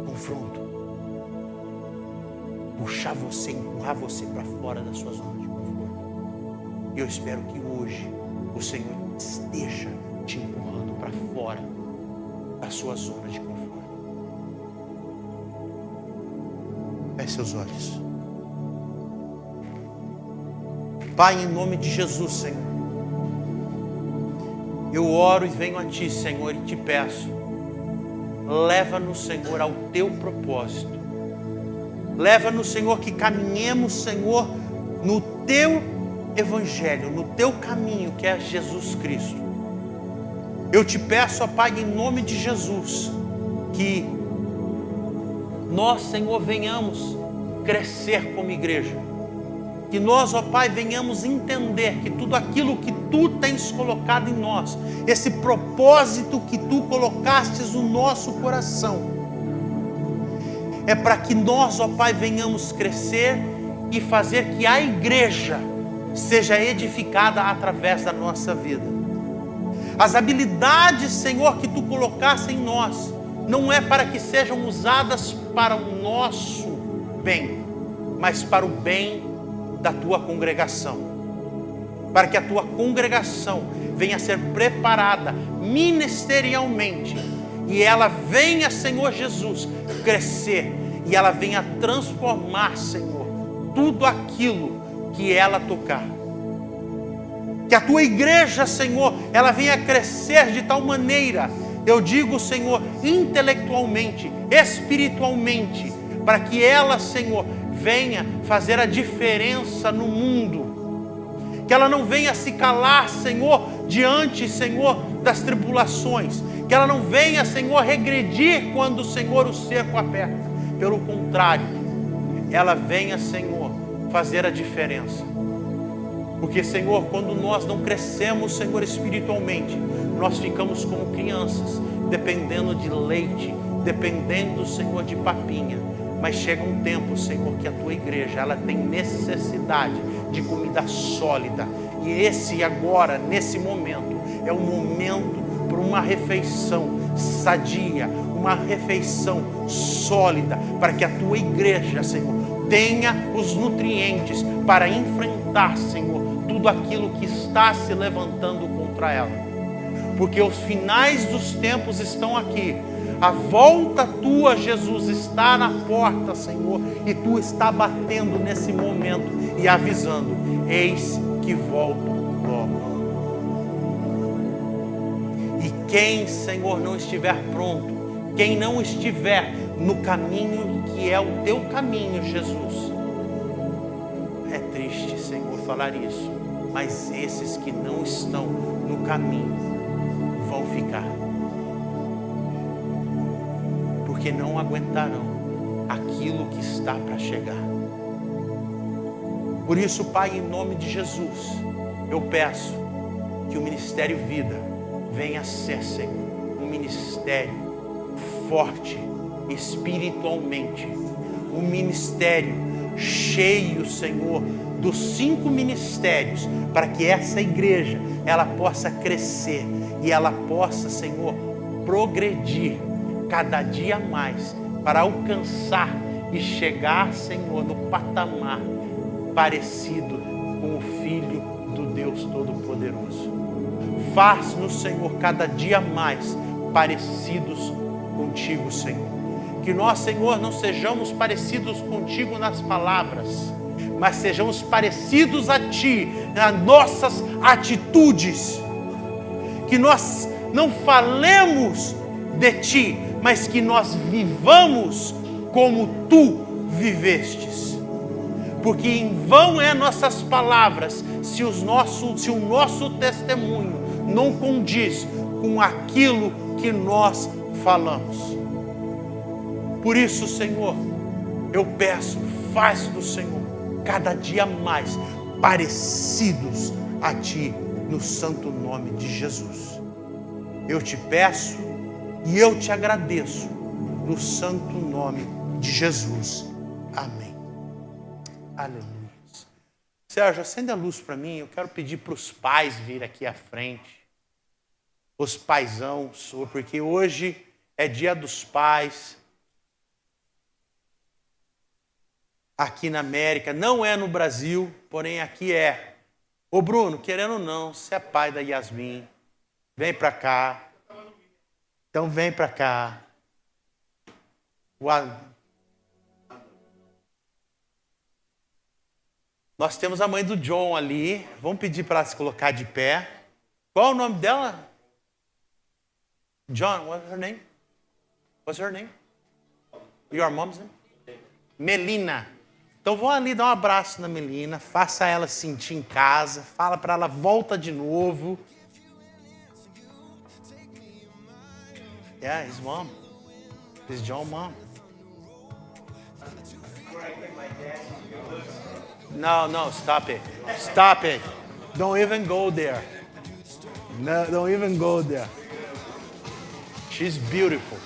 Confronto. Puxar você, empurrar você para fora da sua zona de conforto. E eu espero que hoje o Senhor esteja te empurrando para fora da sua zona de conforto. Feche seus olhos. Pai, em nome de Jesus, Senhor, eu oro e venho a Ti, Senhor, e te peço, leva-nos, Senhor, ao Teu propósito. Leva-nos, Senhor, que caminhemos, Senhor, no Teu Evangelho, no Teu caminho, que é Jesus Cristo. Eu te peço, ó Pai, em nome de Jesus, que nós, Senhor, venhamos crescer como igreja. Que nós, ó Pai, venhamos entender que tudo aquilo que Tu tens colocado em nós, esse propósito que Tu colocastes no nosso coração, é para que nós, ó Pai, venhamos crescer e fazer que a igreja seja edificada através da nossa vida. As habilidades, Senhor, que Tu colocaste em nós, não é para que sejam usadas para o nosso bem, mas para o bem da Tua congregação. Para que a Tua congregação venha a ser preparada ministerialmente e ela venha, Senhor Jesus, crescer e ela venha transformar, Senhor, tudo aquilo que ela tocar. Que a Tua igreja, Senhor, ela venha crescer de tal maneira, eu digo, Senhor, intelectualmente, espiritualmente, para que ela, Senhor, venha fazer a diferença no mundo. Que ela não venha se calar, Senhor, diante, Senhor, das tribulações. Que ela não venha, Senhor, regredir quando, Senhor, o cerco aperta. Pelo contrário, ela venha, Senhor, fazer a diferença. Porque, Senhor, quando nós não crescemos, Senhor, espiritualmente, nós ficamos como crianças, dependendo de leite, dependendo, Senhor, de papinha. Mas chega um tempo, Senhor, que a Tua igreja, ela tem necessidade de comida sólida. E esse agora, nesse momento, é o momento para uma refeição sadia, uma refeição sólida, para que a Tua igreja, Senhor, tenha os nutrientes para enfrentar, Senhor, tudo aquilo que está se levantando contra ela. Porque os finais dos tempos estão aqui. A volta Tua, Jesus, está na porta, Senhor, e Tu está batendo nesse momento e avisando: eis que volto logo. E quem, Senhor, não estiver pronto, quem não estiver no caminho que é o Teu caminho, Jesus, é triste, Senhor, falar isso, mas esses que não estão no caminho vão ficar, porque não aguentarão aquilo que está para chegar. Por isso, Pai, em nome de Jesus, eu peço que o Ministério Vida venha a ser, Senhor, um ministério forte espiritualmente, um ministério cheio, Senhor, dos 5 ministérios, para que essa igreja, ela possa crescer e ela possa, Senhor, progredir cada dia mais, para alcançar e chegar, Senhor, no patamar parecido com o Filho do Deus Todo-Poderoso. Faz-nos, Senhor, cada dia mais parecidos contigo, Senhor. Que nós, Senhor, não sejamos parecidos contigo nas palavras, mas sejamos parecidos a Ti nas nossas atitudes. Que nós não falemos de Ti, mas que nós vivamos como Tu vivestes. Porque em vão é nossas palavras se o nosso testemunho não condiz com aquilo que nós falamos. Por isso, Senhor, eu peço, faz do Senhor cada dia mais parecidos a Ti, no santo nome de Jesus. Eu te peço e eu te agradeço, no santo nome de Jesus. Amém. Aleluia. Sérgio, acende a luz para mim. Eu quero pedir para os pais vir aqui à frente. Os paizãos, porque hoje é dia dos pais. Aqui na América, não é no Brasil, porém aqui é. Ô Bruno, querendo ou não, você é pai da Yasmin. Vem para cá. Então vem para cá. Nós temos a mãe do John ali. Vamos pedir para ela se colocar de pé. Qual é o nome dela? John, what's her name? What's her name? Your mom's name? Melina. Então vão ali dar um abraço na Melina. Faça ela se sentir em casa. Fala para ela, volta de novo. Yeah, his mom. His John's mom. No, stop it. Stop it. Don't even go there. No, don't even go there. She's beautiful.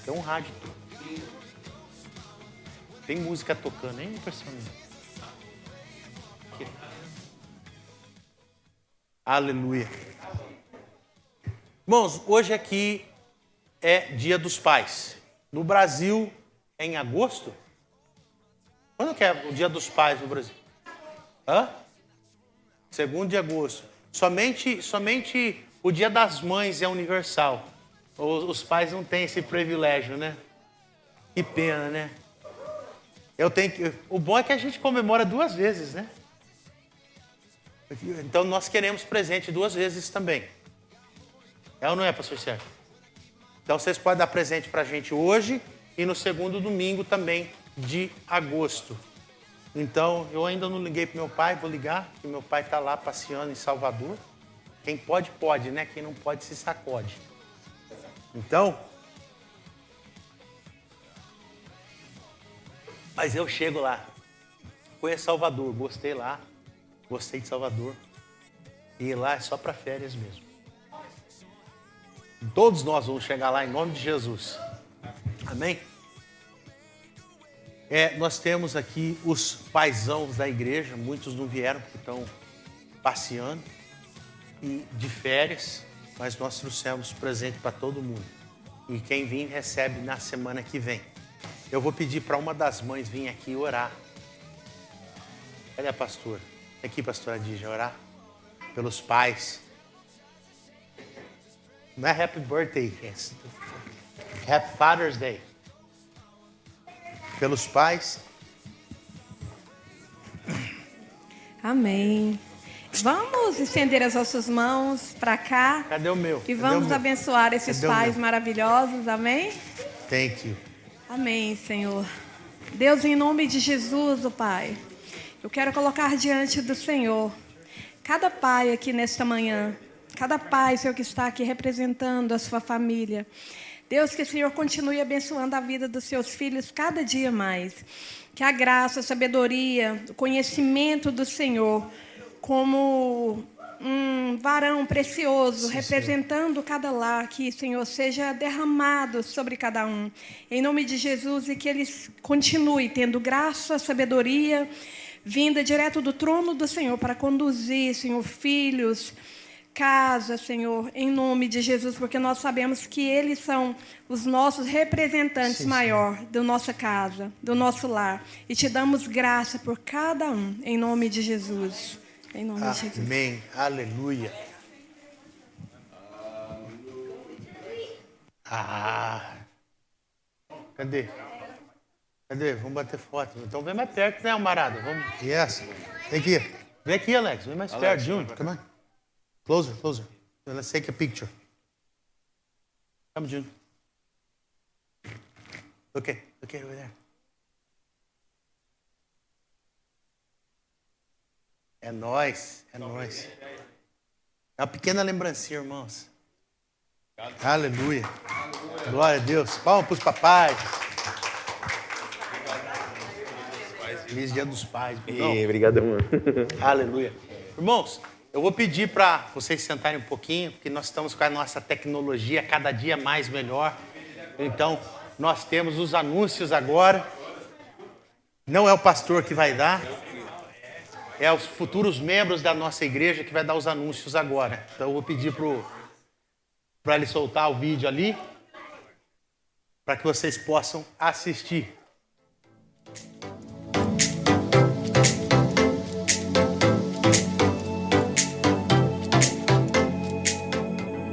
Tem um rádio. Tem música tocando, hein, impressionante. Aqui. Aleluia. Irmãos, hoje aqui é Dia dos Pais. No Brasil é em agosto? Quando que é o Dia dos Pais no Brasil? 2º de agosto. Somente o Dia das Mães é universal. Os pais não têm esse privilégio, né? Que pena, né? O bom é que a gente comemora 2 vezes, né? Então nós queremos presente 2 vezes também. É ou não é, pastor Sérgio? Então vocês podem dar presente pra gente hoje e no 2º domingo também de agosto. Então, eu ainda não liguei pro meu pai, vou ligar, porque meu pai tá lá passeando em Salvador. Quem pode, pode, né? Quem não pode, se sacode. Então, mas eu chego lá. Conheço Salvador, gostei lá. Gostei de Salvador. E lá é só para férias mesmo. Todos nós vamos chegar lá em nome de Jesus. Amém? Nós temos aqui os paizãos da igreja. Muitos não vieram porque estão passeando e de férias. Mas nós trouxemos presente para todo mundo. E quem vir recebe na semana que vem. Eu vou pedir para uma das mães vir aqui orar. Cadê a pastora? Aqui, pastora Adija, orar pelos pais. Não é Happy Birthday, é Happy Father's Day. Pelos pais. Amém. Vamos estender as nossas mãos para cá. Cadê o meu? E vamos abençoar esses pais maravilhosos. Amém? Thank you. Amém, Senhor. Deus, em nome de Jesus, Pai, eu quero colocar diante do Senhor cada pai aqui nesta manhã. Cada pai, Senhor, que está aqui representando a sua família. Deus, que o Senhor continue abençoando a vida dos seus filhos cada dia mais. Que a graça, a sabedoria, o conhecimento do Senhor, como um varão precioso, sim, representando Senhor, cada lar, que, Senhor, seja derramado sobre cada um. Em nome de Jesus, e que eles continuem tendo graça, sabedoria, vinda direto do trono do Senhor, para conduzir, Senhor, filhos, casa, Senhor, em nome de Jesus, porque nós sabemos que eles são os nossos representantes, sim, maior da nossa casa, do nosso lar. E te damos graça por cada um, em nome de Jesus. Em nome de Jesus. Amém. Aleluia. Cadê? Vamos bater foto. Então vem mais perto, né, Amarado? Vamos. Yes. Vem aqui. Vem aqui, Alex. Vem mais perto, Júnior. Come on. Closer. Let's take a picture. Come, Júnior. Okay, over there. É nóis. É uma pequena lembrancinha, irmãos. Aleluia. Glória a Deus. Palmas para os papais. Feliz Dia dos Pais. Obrigado, mano. Aleluia. Irmãos, eu vou pedir para vocês sentarem um pouquinho, porque nós estamos com a nossa tecnologia cada dia mais melhor. Então, nós temos os anúncios agora. Não é o pastor que vai dar. É os futuros membros da nossa igreja que vai dar os anúncios agora. Então eu vou pedir para ele soltar o vídeo ali, para que vocês possam assistir.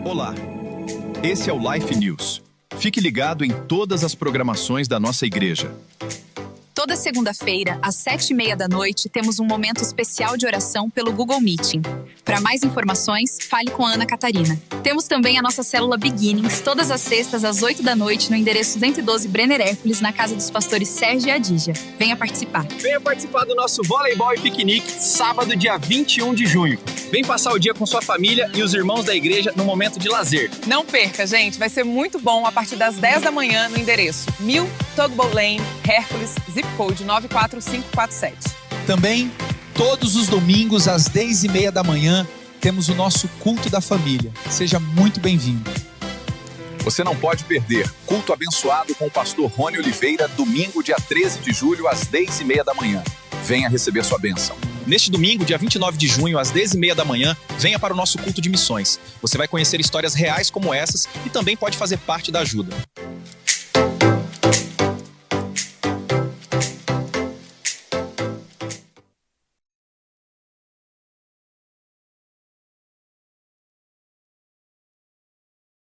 Olá, esse é o Life News. Fique ligado em todas as programações da nossa igreja. Toda segunda-feira, às 7h30 da noite, temos um momento especial de oração pelo Google Meeting. Para mais informações, fale com a Ana Catarina. Temos também a nossa célula Beginnings, todas as sextas às 8 da noite, no endereço 212 Brenner Hércules, na casa dos pastores Sérgio e Adija. Venha participar. Venha participar do nosso voleibol e piquenique, sábado, dia 21 de junho. Vem passar o dia com sua família e os irmãos da igreja no momento de lazer. Não perca, gente. Vai ser muito bom a partir das 10 da manhã no endereço 1000 Tugboat Lane, Hércules, zip code 94547. Também, todos os domingos às 10h30 da manhã, temos o nosso culto da família. Seja muito bem-vindo. Você não pode perder. Culto abençoado com o pastor Rony Oliveira, domingo, dia 13 de julho, às 10h30 da manhã. Venha receber sua bênção. Neste domingo, dia 29 de junho, às 10h30 da manhã, venha para o nosso culto de missões. Você vai conhecer histórias reais como essas e também pode fazer parte da ajuda.